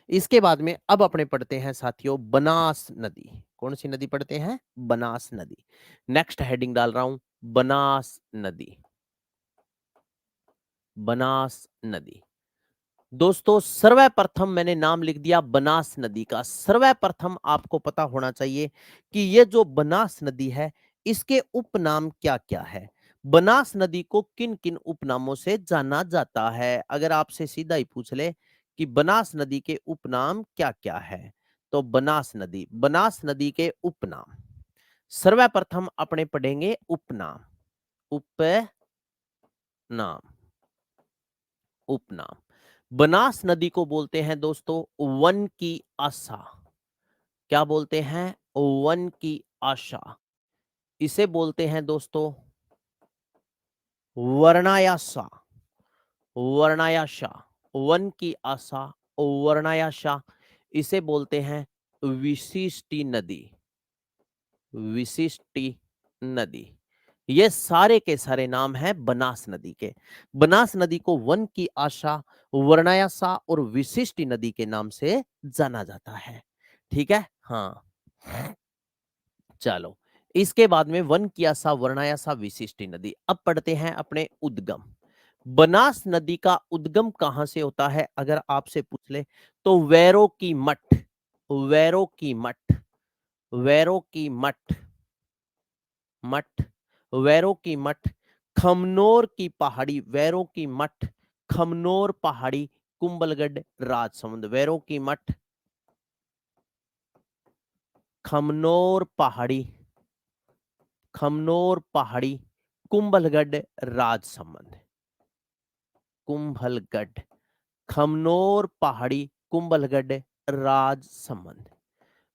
इसके बाद में अब अपने पढ़ते हैं साथियों बनास नदी। कौन सी नदी पढ़ते हैं? बनास नदी। नेक्स्ट हेडिंग डाल रहा हूं, बनास नदी। बनास नदी। दोस्तों सर्वप्रथम मैंने नाम लिख दिया बनास नदी का। सर्वप्रथम आपको पता होना चाहिए कि ये जो बनास नदी है, इसके उपनाम क्या क्या है। बनास नदी को किन किन उपनामों से जाना जाता है? अगर आपसे सीधा ही पूछ ले कि बनास नदी के उपनाम क्या क्या है, तो बनास नदी के उपनाम सर्वप्रथम अपने पढ़ेंगे उपनाम। उपनाम। उपनाम। बनास नदी को बोलते हैं दोस्तों वन की आशा। क्या बोलते हैं? वन की आशा। इसे बोलते हैं दोस्तों वर्णायाशा। वर्णायाशा, वन की आशा, वर्णायाशा। इसे बोलते हैं विशिष्टि नदी। विशिष्टि नदी। ये सारे के सारे नाम हैं बनास नदी के। बनास नदी को वन की आशा, वर्णायासा और विशिष्टि नदी के नाम से जाना जाता है। ठीक है, हाँ। चलो इसके बाद में वन की आशा, वर्णायासा, विशिष्टि नदी। अब पढ़ते हैं अपने उद्गम। बनास नदी का उद्गम कहां से होता है? अगर आपसे पूछ ले तो वैरो की मठ। वैरो की मठ। वैरो की मठ। मठ। वैरो की मठ। खमनोर की पहाड़ी। वैरो की मठ, खमनोर पहाड़ी, कुंभलगढ़, राजसमंद। वैरो की मठ, खमनोर पहाड़ी, खमनोर पहाड़ी, कुंभलगढ़, राजसमंद। कुंभलगढ़, खमनोर पहाड़ी, कुंभलगढ़, राजसमंद।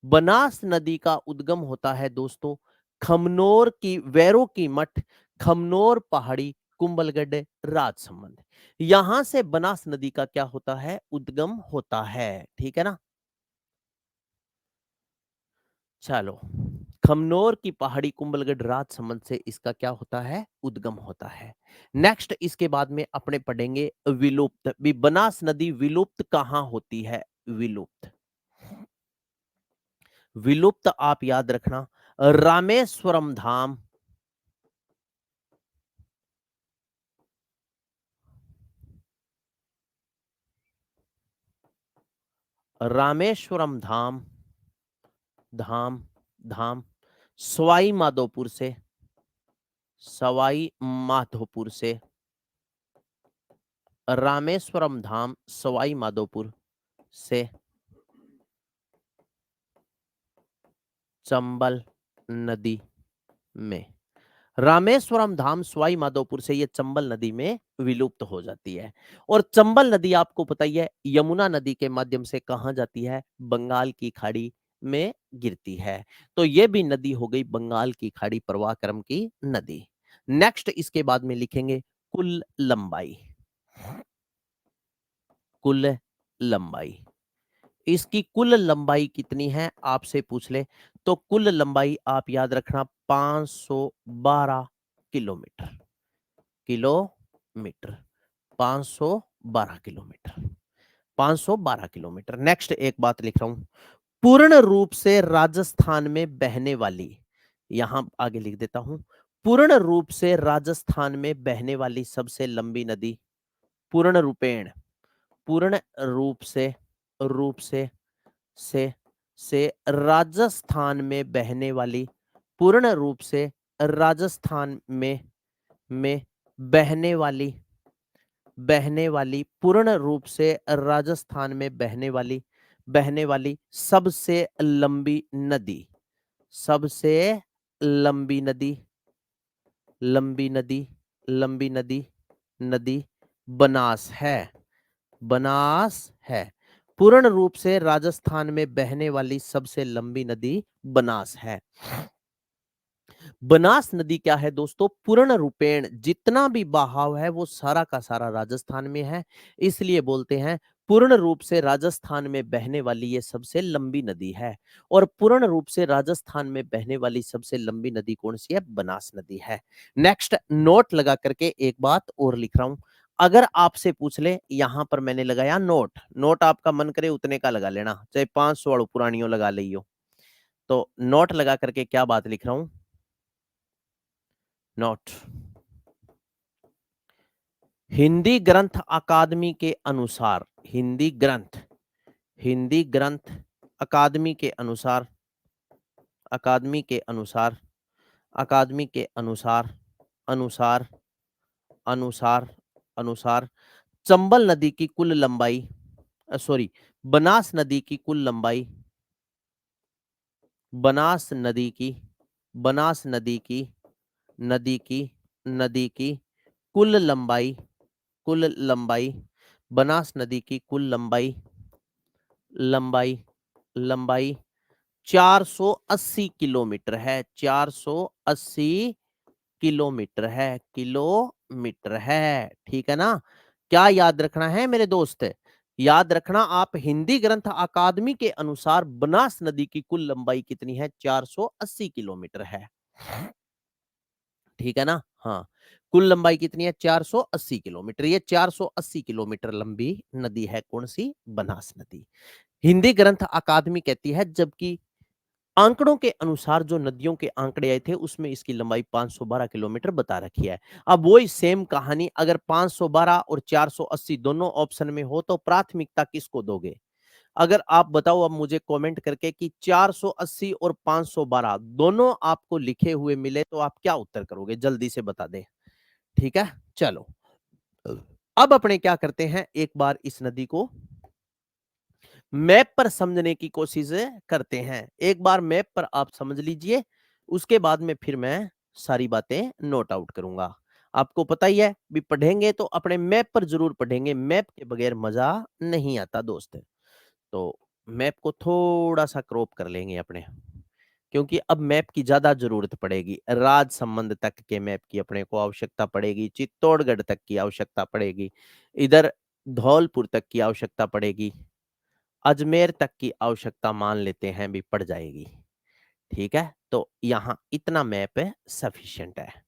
बनास नदी का उद्गम होता है दोस्तों खमनोर की, वैरो की मठ, खमनोर पहाड़ी, कुंभलगढ़, राजसमंद। यहां से बनास नदी का क्या होता है? उद्गम होता है। ठीक है ना। चलो, खमनोर की पहाड़ी, कुंभलगढ़, राजसमंद से इसका क्या होता है? उद्गम होता है। नेक्स्ट इसके बाद में अपने पढ़ेंगे विलुप्त। भी बनास नदी विलुप्त कहां होती है? विलुप्त, विलुप्त आप याद रखना रामेश्वरम धाम। रामेश्वरम धाम, धाम, धाम सवाई माधोपुर से, सवाई माधोपुर से। रामेश्वरम धाम सवाई माधोपुर से चंबल नदी में। रामेश्वरम धाम सवाई माधोपुर से ये चंबल नदी में विलुप्त हो जाती है। और चंबल नदी आपको पता ही है यमुना नदी के माध्यम से कहां जाती है, बंगाल की खाड़ी में गिरती है। तो ये भी नदी हो गई बंगाल की खाड़ी प्रवाह क्रम की नदी। नेक्स्ट इसके बाद में लिखेंगे कुल लंबाई। कुल लंबाई, इसकी कुल लंबाई कितनी है आपसे पूछ ले तो कुल लंबाई आप याद रखना 512 kilometre. Kilometre 512 kilometre, 512 kilometre. Next एक बात लिख रहा हूं, पूर्ण रूप से राजस्थान में बहने वाली, यहां आगे लिख देता हूं, पूर्ण रूप से राजस्थान में बहने वाली सबसे लंबी नदी, पूर्ण रूपेण, पूर्ण रूप से से से राजस्थान में बहने वाली, पूर्ण रूप से राजस्थान में बहने वाली पूर्ण रूप से राजस्थान में बहने वाली सबसे लंबी नदी, सबसे लंबी नदी, लंबी नदी, लंबी नदी, नदी बनास है, बनास है। पूर्ण रूप से राजस्थान में बहने वाली सबसे लंबी नदी बनास है। बनास नदी क्या है दोस्तों, पूर्ण रूपेण जितना भी बहाव है वो सारा का सारा राजस्थान में है, इसलिए बोलते हैं पूर्ण रूप से राजस्थान में बहने वाली ये सबसे लंबी नदी है। और पूर्ण रूप से राजस्थान में बहने वाली सबसे लंबी नदी कौन सी है, बनास नदी है। नेक्स्ट नोट लगा करके एक बात और लिख रहा हूं, अगर आपसे पूछ ले, यहां पर मैंने लगाया नोट, नोट आपका मन करे उतने का लगा लेना, चाहे 500 पुरानियों लगा लियो। तो नोट लगा करके क्या बात लिख रहा हूं, नोट, हिंदी ग्रंथ अकादमी के अनुसार, हिंदी ग्रंथ अकादमी के अनुसार, अकादमी के अनुसार, अकादमी के अनुसार, अनुसार, अनुसार, अनुसार चंबल नदी की कुल लंबाई, सॉरी, बनास नदी की कुल लंबाई, बनास नदी की, बनास नदी की, नदी की, नदी की कुल लंबाई, कुल लंबाई, बनास नदी की कुल लंबाई, लंबाई, लंबाई 480 किलोमीटर है, 480 किलोमीटर है, किलोमीटर है। ठीक है ना, क्या याद रखना है मेरे दोस्त, याद रखना आप हिंदी ग्रंथ अकादमी के अनुसार बनास नदी की कुल लंबाई कितनी है, 480 किलोमीटर है। ठीक है ना, हाँ, कुल लंबाई कितनी है, 480 किलोमीटर। ये 480 किलोमीटर लंबी नदी है कौन सी, बनास नदी। हिंदी ग्रंथ अकादमी कहती है, जबकि आंकड़ों के अनुसार जो नदियों के आंकड़े आए थे उसमें इसकी लंबाई 512 किलोमीटर बता रखी है। अब वही सेम कहानी, अगर 512 और 480 दोनों ऑप्शन में हो तो प्राथमिकता किसको दोगे? अगर आप बताओ अब मुझे कमेंट करके कि 480 और 512 दोनों आपको लिखे हुए मिले तो आप क्या उत्तर करोगे, जल्दी से बता दे। ठीक है, चलो अब अपने क्या करते हैं, एक बार इस नदी को मैप पर समझने की कोशिश करते हैं। एक बार मैप पर आप समझ लीजिए, उसके बाद में फिर मैं सारी बातें नोट आउट करूंगा। आपको पता ही है भी पढ़ेंगे तो अपने मैप पर जरूर पढ़ेंगे, मैप के बगैर मजा नहीं आता दोस्त। तो मैप को थोड़ा सा क्रॉप कर लेंगे अपने, क्योंकि अब मैप की ज्यादा जरूरत पड़ेगी। राज संबंध तक के मैप की अपने को आवश्यकता पड़ेगी, चित्तौड़गढ़ तक की आवश्यकता पड़ेगी, इधर धौलपुर तक की आवश्यकता पड़ेगी, अजमेर तक की आवश्यकता मान लेते हैं भी पड़ जाएगी। ठीक है, तो यहाँ इतना मैप है सफिशिएंट है।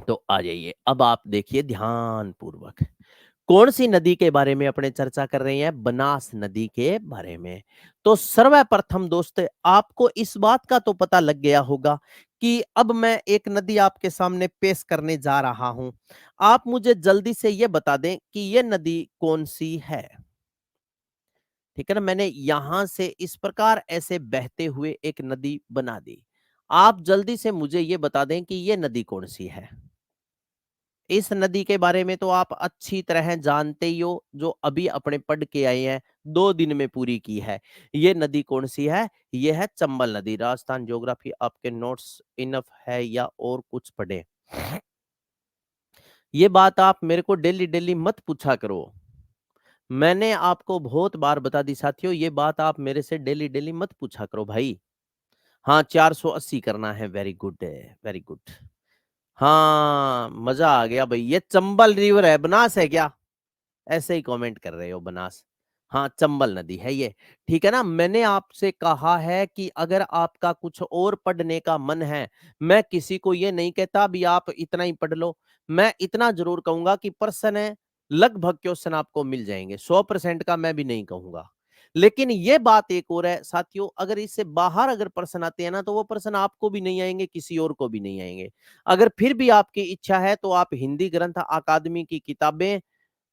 तो आ जाइए, अब आप देखिए ध्यान पूर्वक, कौन सी नदी के बारे में अपने चर्चा कर रहे हैं, बनास नदी के बारे में। तो सर्वप्रथम दोस्त आपको इस बात का तो पता लग गया होगा कि अब मैं एक नदी आपके सामने पेश करने जा रहा हूं। आप मुझे जल्दी से यह बता दें कि यह नदी कौन सी है। ठीक है ना, मैंने यहां से इस प्रकार ऐसे बहते हुए एक नदी बना दी। आप जल्दी से मुझे ये बता दें कि ये नदी कौन सी है। इस नदी के बारे में तो आप अच्छी तरह जानते ही हो, जो अभी अपने पढ़ के आए हैं, 2 दिन में पूरी की है। ये नदी कौन सी है? ये है चंबल नदी। राजस्थान ज्योग्राफी आपके नोट्स इनफ है या और कुछ पढ़े? ये बात आप मेरे को डेली डेली मत पूछा करो। मैंने आपको बहुत बार बता दी साथियों, ये बात आप मेरे से डेली डेली मत पूछा करो भाई। हाँ, 480 करना है। वेरी गुड है, वेरी गुड। हाँ, मजा आ गया भाई। ये चंबल रिवर है, बनास है क्या? ऐसे ही कमेंट कर रहे हो, बनास। हाँ, चंबल नदी है ये। ठीक है ना? मैंने आपसे कहा है कि अगर आपका कुछ और पढ़ने का मन है, मैं किसी को ये नहीं कहता भी आप इतना ही पढ़ लो। मैं इतना जरूर कहूंगा कि प्रश्न है, लगभग क्वेश्चन आपको मिल जाएंगे। 100% का मैं भी नहीं कहूंगा। लेकिन ये बात एक और है साथियों, अगर इससे बाहर अगर प्रश्न आते हैं ना, तो वो प्रश्न आपको भी नहीं आएंगे, किसी और को भी नहीं आएंगे। अगर फिर भी आपकी इच्छा है तो आप हिंदी ग्रंथ अकादमी की किताबें,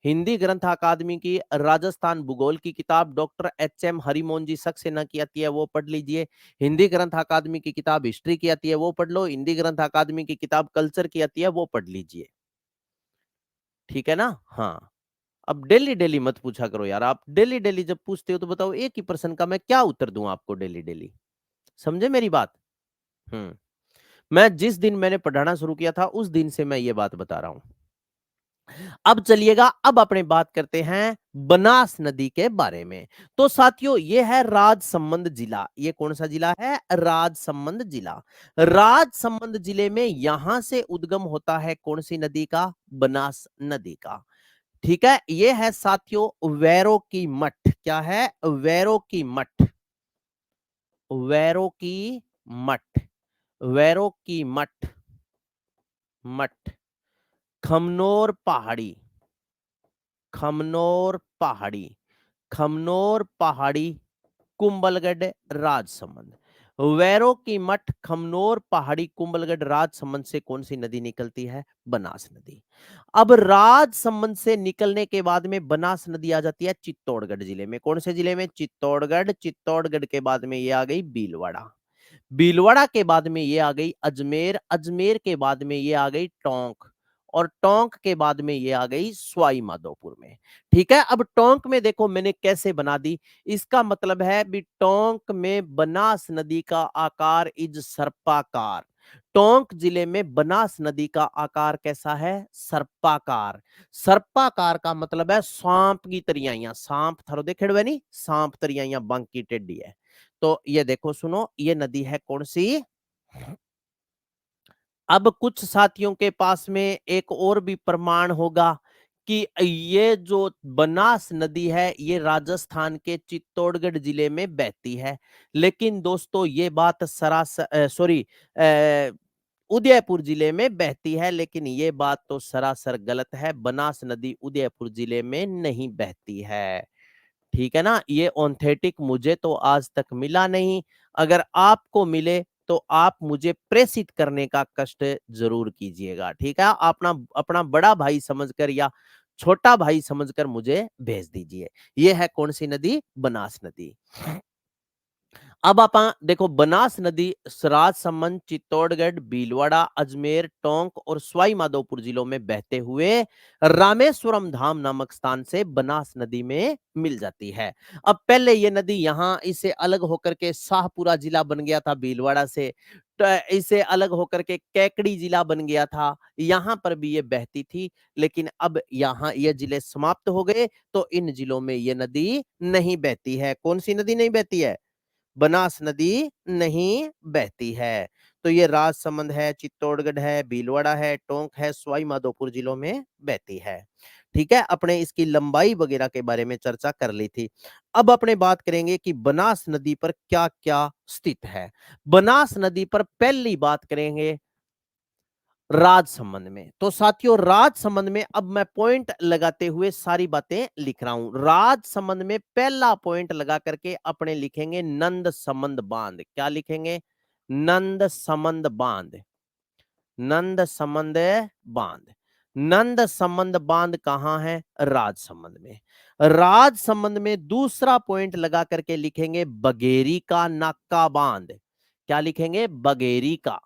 हिंदी ग्रंथ अकादमी की राजस्थान भूगोल की किताब डॉक्टर एच.एम. हरिमोहन जी सक्सेना की आती है, वो पढ़ लीजिए। हिंदी ग्रंथ अकादमी की किताब हिस्ट्री की आती है, वो पढ़ लो। हिंदी ग्रंथ अकादमी की किताब कल्चर की आती है, वो पढ़ लीजिए। ठीक है ना? हाँ। अब डेली डेली मत पूछा करो यार। आप डेली डेली जब पूछते हो तो बताओ, एक ही प्रश्न का मैं क्या उत्तर दूं आपको डेली डेली? समझे मेरी बात? हम्म। मैं जिस दिन मैंने पढ़ाना शुरू किया था, उस दिन से मैं ये बात बता रहा हूं। अब चलिएगा, अब अपने बात करते हैं बनास नदी के बारे में। तो साथियों, ये है राजसमंद जिला। ये कौन सा जिला है? राजसमंद जिला। राजसमंद जिले में यहां से उद्गम होता है कौन सी नदी का? बनास नदी का। ठीक है, ये है साथियों वैरो की मठ। क्या है? वैरो की मठ। वैरो की मठ। वैरो की मठ। मठ। खमनोर पहाड़ी। खमनोर पहाड़ी। खमनोर पहाड़ी, कुंभलगढ़, राजसमंद। वैरो की मठ, खमनोर पहाड़ी, कुंभलगढ़, राजसमंद से कौन सी नदी निकलती है? बनास नदी। अब राजसमंद से निकलने के बाद में बनास नदी आ जाती है चित्तौड़गढ़ जिले में। कौन से जिले में? चित्तौड़गढ़। चित्तौड़गढ़ के बाद में ये आ गई भीलवाड़ा। भीलवाड़ा के बाद में ये आ गई अजमेर। अजमेर के बाद में ये आ गई टोंक। और टोंक के बाद में ये आ गई सवाई माधोपुर में। ठीक है, अब टोंक में देखो मैंने कैसे बना दी। इसका मतलब है भी टोंक में बनास नदी का आकार इज सर्पाकार। टोंक जिले में बनास नदी का आकार कैसा है? सर्पाकार। सर्पाकार का मतलब है सांप की तरियाइयां। सांप थरो देखे नहीं, सांप तरियाइयां बांकी टेढ़ी है। तो ये देखो सुनो, ये नदी है कौन सी? अब कुछ साथियों के पास में एक और भी प्रमाण होगा कि ये जो बनास नदी है, ये राजस्थान के चित्तौड़गढ़ जिले में बहती है। लेकिन दोस्तों, ये बात सरासर सॉरी उदयपुर जिले में बहती है, लेकिन ये बात तो सरासर गलत है। बनास नदी उदयपुर जिले में नहीं बहती है। ठीक है ना? ये ऑथेंटिक मुझे तो आज तक मिला नहीं। अगर आपको मिले तो आप मुझे प्रेषित करने का कष्ट जरूर कीजिएगा। ठीक है? अपना अपना बड़ा भाई समझकर या छोटा भाई समझकर मुझे भेज दीजिए। ये है कौन सी नदी? बनास नदी। अब आप देखो, बनास नदी राजसमंद, चित्तौड़गढ़, भीलवाड़ा, अजमेर, टोंक और सवाई माधोपुर जिलों में बहते हुए रामेश्वरम धाम नामक स्थान से बनास नदी में मिल जाती है। अब पहले ये नदी यहाँ इसे अलग होकर के शाहपुरा जिला बन गया था भीलवाड़ा से। इसे अलग होकर के कैकड़ी जिला बन गया था। यहाँ पर भी ये बहती थी, लेकिन अब यहाँ ये जिले समाप्त हो गए, तो इन जिलों में ये नदी नहीं बहती है। कौन सी नदी नहीं बहती है? बनास नदी नहीं बहती है। तो ये राजसमंद है, चित्तौड़गढ़ है, भीलवाड़ा है, टोंक है, सवाई माधोपुर जिलों में बहती है। ठीक है, अपने इसकी लंबाई वगैरह के बारे में चर्चा कर ली थी। अब अपने बात करेंगे कि बनास नदी पर क्या क्या स्थित है। बनास नदी पर पहली बात करेंगे राजसमंद में। तो साथियों, राजसमंद में अब मैं पॉइंट लगाते हुए सारी बातें लिख रहा हूं। राजसमंद में पहला पॉइंट लगा करके अपने लिखेंगे नंद समंद बांध। क्या लिखेंगे? नंद समंद बांध। नंद समंद बांध। नंद समंद बांध कहां है? राजसमंद में। राजसमंद में दूसरा पॉइंट लगा करके लिखेंगे बघेरी का नाका बांध। क्या लिखेंगे? बघेरी का।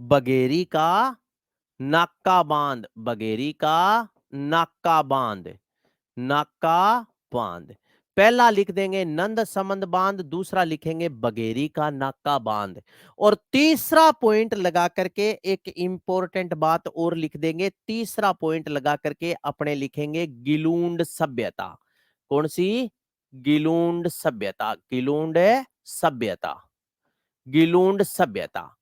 बगेरी का नाका बांध, बगेरी का नाका बांध, नाका बांध। पहला लिख देंगे नंद समंद बांध, दूसरा लिखेंगे बगेरी का नाका बांध, और तीसरा पॉइंट लगा करके एक इंपॉर्टेंट बात और लिख देंगे। तीसरा पॉइंट लगा करके अपने लिखेंगे गिलूंड सभ्यता। कौन सी? गिलूंड सभ्यता, गिलूंड सभ्यता, गिलूंड सभ्यता।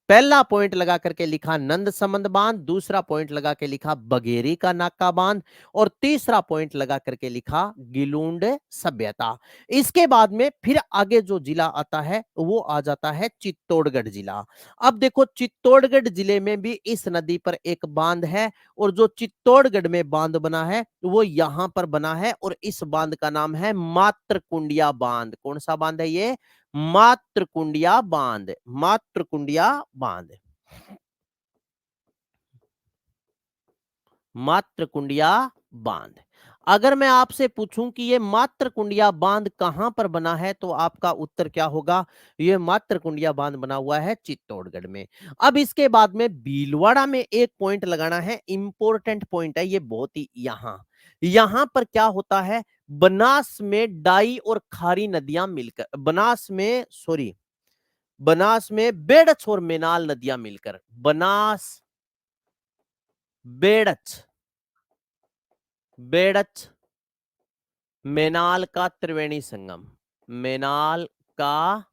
पहला पॉइंट लगा करके लिखा नंद समंद बांध, दूसरा पॉइंट लगा के लिखा बगेरी का नाका बांध, और तीसरा पॉइंट लगा करके लिखा गिलूंड सभ्यता। इसके बाद में फिर आगे जो जिला आता है वो आ जाता है चित्तौड़गढ़ जिला। अब देखो चित्तौड़गढ़ जिले में भी इस नदी पर एक बांध है, और जो चित्तौड़गढ़ में बांध बना है वो यहां पर बना है, और इस बांध का नाम है मातृकुंडिया बांध। कौन सा बांध है ये? मातृकुंडिया बांध, मातृकुंडिया बांध, मातृकुंडिया बांध। अगर मैं आपसे पूछूं कि ये मातृकुंडिया बांध कहां पर बना है तो आपका उत्तर क्या होगा? ये मातृकुंडिया बांध बना हुआ है चित्तौड़गढ़ में। अब इसके बाद में भीलवाड़ा में एक पॉइंट लगाना है, इंपॉर्टेंट पॉइंट है ये बहुत ही। यहां यहां पर क्या होता है? बनास में डाई और खारी नदियां मिलकर, बनास में सॉरी, बनास में बेड़च और मेनाल नदियां मिलकर, बनास बेड़च, बेड़च मेनाल का त्रिवेणी संगम, मेनाल का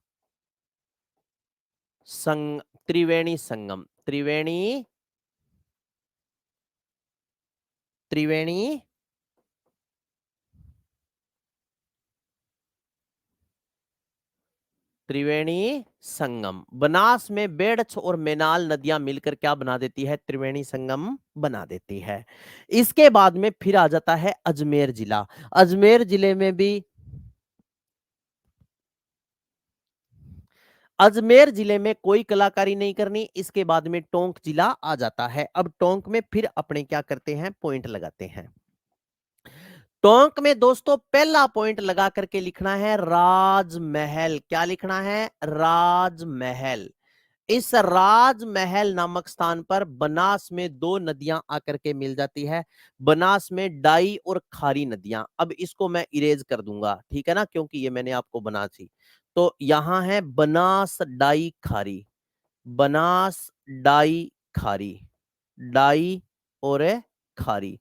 त्रिवेणी संगम, त्रिवेणी, त्रिवेणी, त्रिवेणी संगम। बनास में बेड़च और मेनाल नदियां मिलकर क्या बना देती है? त्रिवेणी संगम बना देती है। इसके बाद में फिर आ जाता है अजमेर जिला। अजमेर जिले में भी, अजमेर जिले में कोई कलाकारी नहीं करनी। इसके बाद में टोंक जिला आ जाता है। अब टोंक में फिर अपने क्या करते हैं? पॉइंट लगाते हैं। टोंक में दोस्तों पहला पॉइंट लगा करके लिखना है राजमहल। क्या लिखना है? राजमहल। इस राजमहल नामक स्थान पर बनास में दो नदियां आकर के मिल जाती है, बनास में डाई और खारी नदियां। अब इसको मैं इरेज कर दूंगा, ठीक है ना, क्योंकि ये मैंने आपको बना थी। तो यहां है बनास डाई खारी, बनास डाई खारी, डाई और खारी।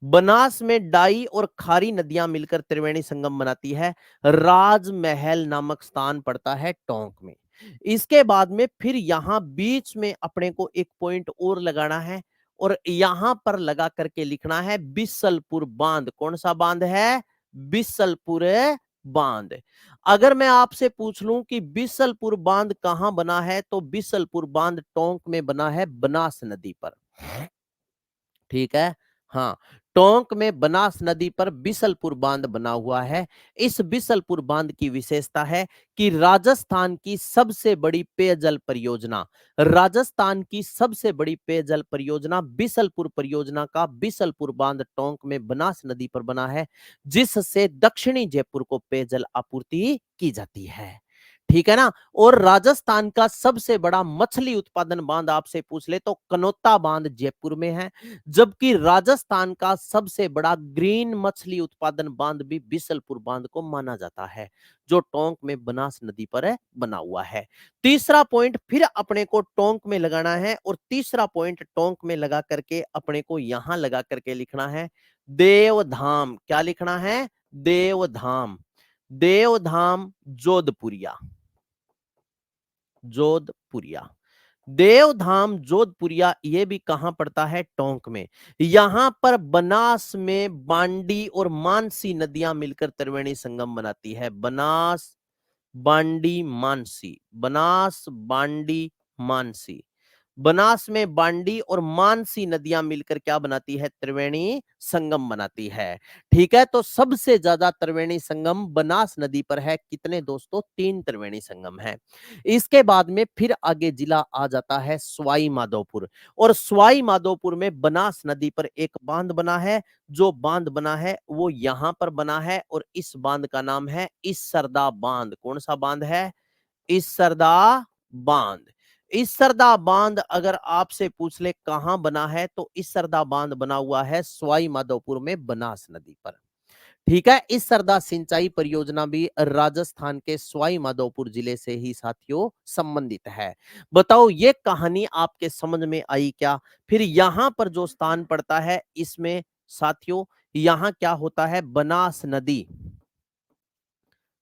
बनास में डाई और खारी नदियां मिलकर त्रिवेणी संगम बनाती है। राजमहल नामक स्थान पड़ता है टोंक में। इसके बाद में फिर यहां बीच में अपने को एक पॉइंट और लगाना है, और यहां पर लगा करके लिखना है बिसलपुर बांध। कौन सा बांध है? बिसलपुर बांध। अगर मैं आपसे पूछ लूं कि बिसलपुर बांध कहां बना है तो बिसलपुर बांध टोंक में बना है, बनास नदी पर। ठीक है, हाँ, टोंक में बनास नदी पर बिसलपुर बांध बना हुआ है। इस बिसलपुर बांध की विशेषता है कि राजस्थान की सबसे बड़ी पेयजल परियोजना, राजस्थान की सबसे बड़ी पेयजल परियोजना बिसलपुर परियोजना का बिसलपुर बांध टोंक में बनास नदी पर बना है, जिससे दक्षिणी जयपुर को पेयजल आपूर्ति की जाती है। ठीक है ना। और राजस्थान का सबसे बड़ा मछली उत्पादन बांध आपसे पूछ ले तो कनौता बांध जयपुर में है, जबकि राजस्थान का सबसे बड़ा ग्रीन मछली उत्पादन बांध भी बिसलपुर बांध को माना जाता है, जो टोंक में बनास नदी पर है, बना हुआ है। तीसरा पॉइंट फिर अपने को टोंक में लगाना है, और तीसरा पॉइंट टोंक में लगा करके अपने को यहां लगा करके लिखना है देवधाम। क्या लिखना है? देवधाम, देवधाम जोधपुरिया, जोधपुरिया। देवधाम जोधपुरिया ये भी कहां पड़ता है? टोंक में। यहां पर बनास में बांडी और मानसी नदियां मिलकर त्रिवेणी संगम बनाती है। बनास बांडी मानसी, बनास बांडी मानसी। बनास में बांडी और मानसी नदियां मिलकर क्या बनाती है? त्रिवेणी संगम बनाती है। ठीक है, तो सबसे ज्यादा त्रिवेणी संगम बनास नदी पर है। कितने दोस्तों? 3 त्रिवेणी संगम है। इसके बाद में फिर आगे जिला आ जाता है सवाई माधोपुर, और सवाई माधोपुर में बनास नदी पर एक बांध बना है। जो बांध बना है वो यहां पर बना है, और इस बांध का नाम है इसरदा बांध। कौन सा बांध है? इसरदा बांध। इस सरदा बांध अगर आपसे पूछ ले कहां बना है, तो इस सरदा बांध बना हुआ है सवाई माधोपुर में बनास नदी पर। ठीक है, इस सरदा सिंचाई परियोजना भी राजस्थान के सवाई माधोपुर जिले से ही साथियों संबंधित है। बताओ ये कहानी आपके समझ में आई क्या? फिर यहां पर जो स्थान पड़ता है इसमें साथियों, यहां क्या होता है, बनास नदी,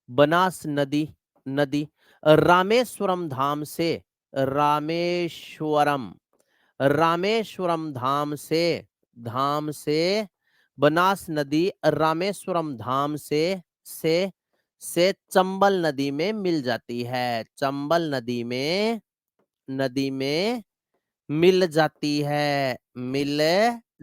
बनास नदी, नदी रामेश्वरम धाम से, रामेश्वरम, रामेश्वरम धाम से बनास नदी रामेश्वरम धाम से चंबल नदी में मिल जाती है। चंबल नदी में मिल जाती है, मिल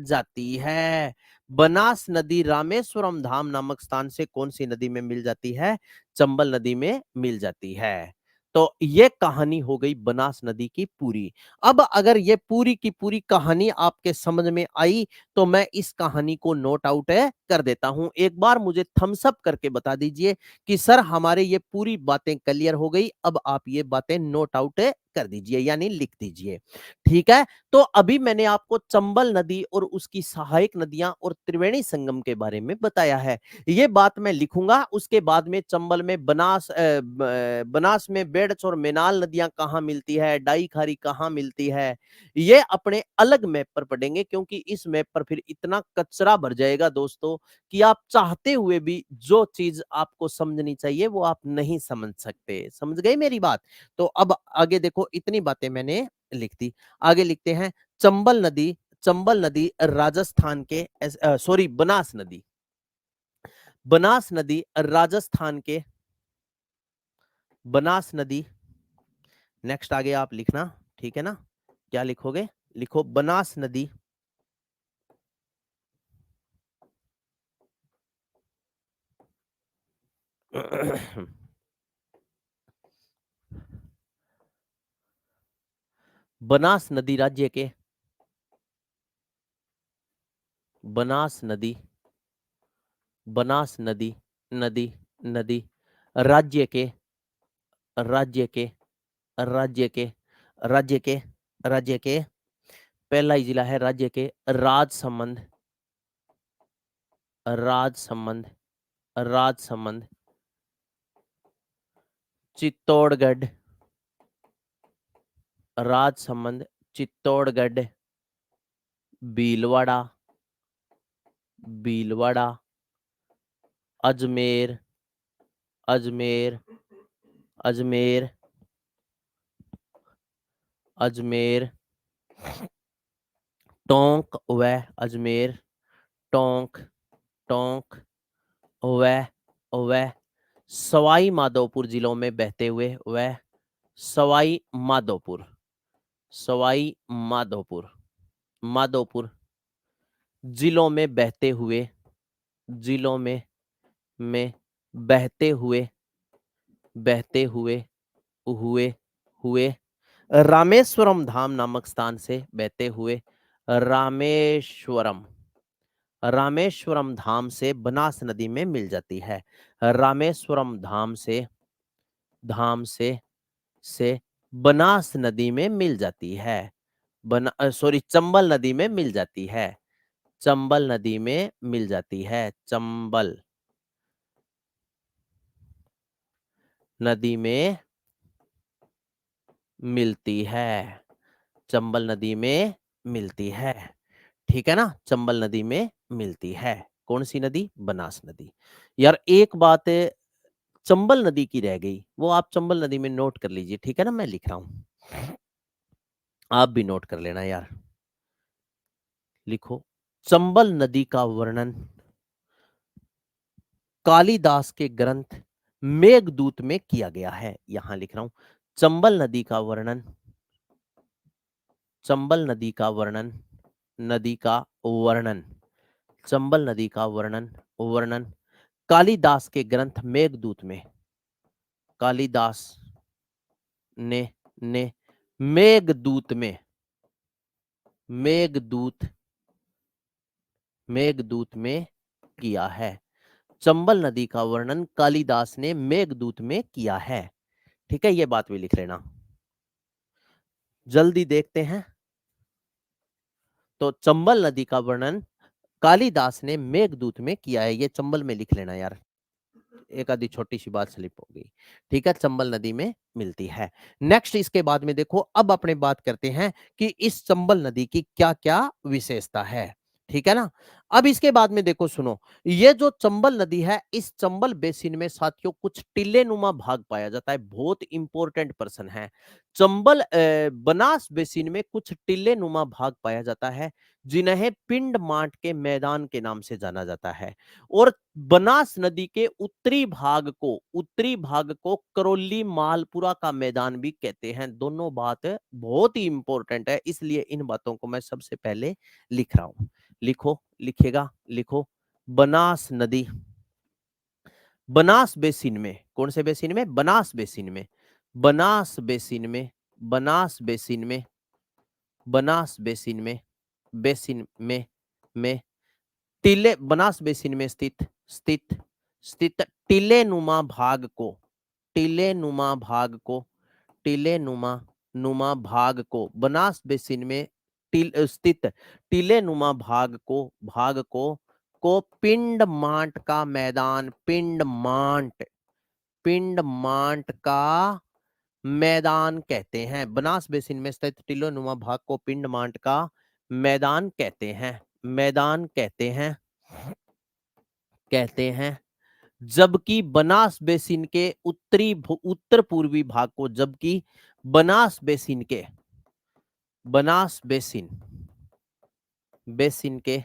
जाती है। बनास नदी रामेश्वरम धाम नामक स्थान से कौन सी नदी में मिल जाती है? चंबल नदी में मिल जाती है। तो ये कहानी हो गई बनास नदी की पूरी। अब अगर ये पूरी की पूरी कहानी आपके समझ में आई, तो मैं इस कहानी को नोट आउट कर देता हूं। एक बार मुझे थम्स अप करके बता दीजिए कि सर हमारे ये पूरी बातें क्लियर हो गई। अब आप ये बातें नोट आउट कर दीजिए, यानी लिख दीजिए। ठीक है, तो अभी मैंने आपको चंबल नदी और उसकी सहायक नदियां और त्रिवेणी संगम के बारे में बताया है। ये बात मैं लिखूंगा, उसके बाद में चंबल में बनास में बेड़च और मेनाल नदियां कहां मिलती है, डाई खारी कहां मिलती है, ये अपने अलग मैप पर पढ़ेंगे, क्योंकि इस मैप पर फिर इतना कचरा भर जाएगा दोस्तों कि आप चाहते हुए भी जो चीज आपको समझनी चाहिए वो आप नहीं समझ सकते। समझ गए मेरी बात? तो अब आगे देखो, इतनी बातें मैंने लिख दी। आगे लिखते हैं चंबल नदी, चंबल नदी राजस्थान के, सॉरी बनास नदी, बनास नदी राजस्थान के, बनास नदी। नेक्स्ट आगे आप लिखना, ठीक है ना? क्या लिखोगे? लिखो बनास नदी, बनास नदी राज्य के, बनास नदी, बनास नदी, नदी, नदी राज्य के, राज्य के, राज्य के, राज्य के, राज्य के, पहला ही जिला है राज्य के, राजसमंद, राजसमंद, राजसमंद, चित्तौड़गढ़, राजसमंद, चित्तौड़गढ़, भीलवाड़ा, भीलवाड़ा, अजमेर, अजमेर, अजमेर, अजमेर, टोंक व अजमेर, टोंक, टोंक व सवाई माधोपुर जिलों में बहते हुए, व सवाई माधोपुर, सवाई माधोपुर, माधोपुर जिलों में बहते हुए, जिलों में बहते हुए, बहते हुए, हुए, हुए रामेश्वरम धाम नामक स्थान से बहते हुए, रामेश्वरम, रामेश्वरम धाम से बनास नदी में मिल जाती है। रामेश्वरम धाम से, धाम से बनास नदी में मिल जाती है। सॉरी, चंबल नदी में मिल जाती है। चंबल नदी में मिल जाती है। चंबल नदी में मिलती है। चंबल नदी में मिलती है। ठीक है ना? चंबल नदी में मिलती है। कौन सी नदी? बनास नदी। यार एक बात चंबल नदी की रह गई, वो आप चंबल नदी में नोट कर लीजिए। ठीक है ना? मैं लिख रहा हूं, आप भी नोट कर लेना यार। लिखो, चंबल नदी का वर्णन कालिदास के ग्रंथ मेघदूत में किया गया है। यहां लिख रहा हूं, चंबल नदी का वर्णन, चंबल नदी का वर्णन, नदी का वर्णन, चंबल नदी का वर्णन, वर्णन कालिदास के ग्रंथ मेघदूत में, कालिदास ने मेघदूत में, मेघदूत, मेघदूत में किया है। चंबल नदी का वर्णन कालिदास ने मेघदूत में किया है। ठीक है, ये बात भी लिख लेना। जल्दी देखते हैं। तो चंबल नदी का वर्णन कालिदास ने मेघदूत में किया है। ये चंबल में लिख लेना यार, एक आधी छोटी सी बात स्लिप हो गई। ठीक है, चंबल नदी में मिलती है। नेक्स्ट इसके बाद में देखो, अब अपने बात करते हैं कि इस चंबल नदी की क्या क्या विशेषता है। ठीक है ना। अब इसके बाद में देखो, सुनो, ये जो चंबल नदी है, इस चंबल बेसिन में साथियों कुछ टिल्ले नुमा भाग पाया जाता है। बहुत इंपॉर्टेंट पर्सन है। चंबल बनास बेसिन में कुछ टिल्ले नुमा भाग पाया जाता है, जिन्हें पिंड माट के मैदान के नाम से जाना जाता है। और बनास नदी के उत्तरी भाग को करौली मालपुरा का मैदान भी कहते हैं। दोनों बात बहुत ही इंपॉर्टेंट है, इसलिए इन बातों को मैं सबसे पहले लिख रहा हूं। लिखो, लिखेगा, लिखो। बनास नदी, बनास बेसिन में, कौन से बेसिन में? बनास बेसिन में, बनास बेसिन में, बनास बेसिन में, बनास बेसिन में, बेसिन में टीले, बनास बेसिन में स्थित स्थित स्थित टीले नुमा भाग को, टीले नुमा भाग को, टीले नुमा नुमा भाग को, बनास बेसिन में स्थित टीले नुमा भाग को पिंड मांट का मैदान, पिंड मांट का मैदान कहते हैं। बनास बेसिन में स्थित टीले नुमा भाग को पिंड मांट का मैदान कहते हैं, मैदान कहते हैं। जबकि बनास बेसिन के उत्तर पूर्वी भाग को, जबकि बनास बेसिन के, बनास बेसिन बेसिन के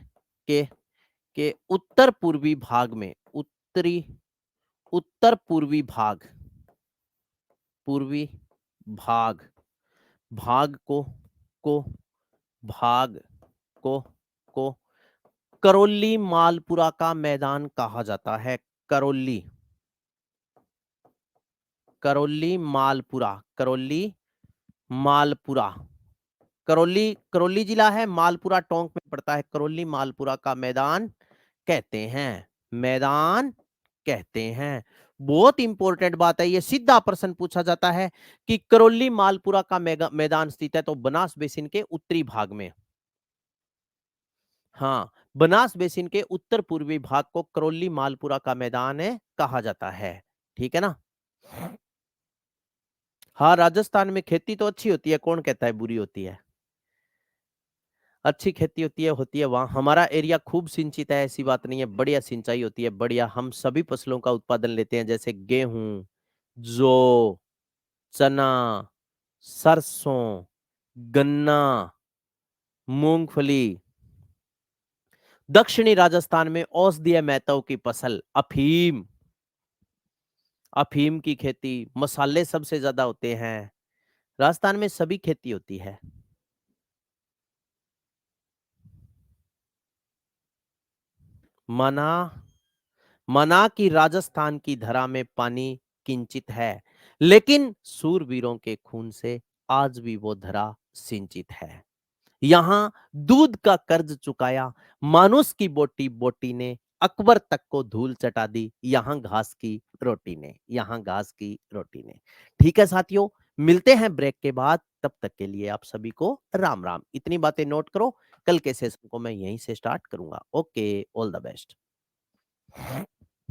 के उत्तर पूर्वी भाग में, उत्तर पूर्वी भाग, पूर्वी भाग, भाग को भाग को को करौली मालपुरा का मैदान कहा जाता है। करौली, करौली मालपुरा, करौली मालपुरा, करौली, करौली जिला है, मालपुरा टोंक में पड़ता है। करौली मालपुरा का मैदान कहते हैं, मैदान कहते हैं। बहुत इंपॉर्टेंट बात है, ये सीधा प्रश्न पूछा जाता है कि करौली मालपुरा का मैदान स्थित है तो बनास बेसिन के उत्तरी भाग में। हाँ, बनास बेसिन के उत्तर पूर्वी भाग को करौली मालपुरा का मैदान कहा जाता है। ठीक है ना। हाँ, राजस्थान में खेती तो अच्छी होती है, कौन कहता है बुरी होती है? अच्छी खेती होती है वहाँ। हमारा एरिया खूब सिंचित है, ऐसी बात नहीं है, बढ़िया सिंचाई होती है, बढ़िया। हम सभी फसलों का उत्पादन लेते हैं, जैसे गेहूं, जौ, चना, सरसों, गन्ना, मूंगफली। दक्षिणी राजस्थान में औषधीय मेहतों की फसल अफीम, अफीम की खेती, मसाले सबसे ज्यादा होते हैं। राजस्थान में सभी खेती होती है। माना, माना कि राजस्थान की धरा में पानी किंचित है, लेकिन सूरवीरों के खून से आज भी वो धरा सिंचित है। यहां दूध का कर्ज चुकाया मानुस की बोटी बोटी ने, अकबर तक को धूल चटा दी यहां घास की रोटी ने, यहां घास की रोटी ने। ठीक है साथियों, मिलते हैं ब्रेक के बाद, तब तक के लिए आप सभी को राम राम। इतनी बातें नोट करो, कल के सेशन को मैं यहीं से स्टार्ट करूंगा। Okay, all the best.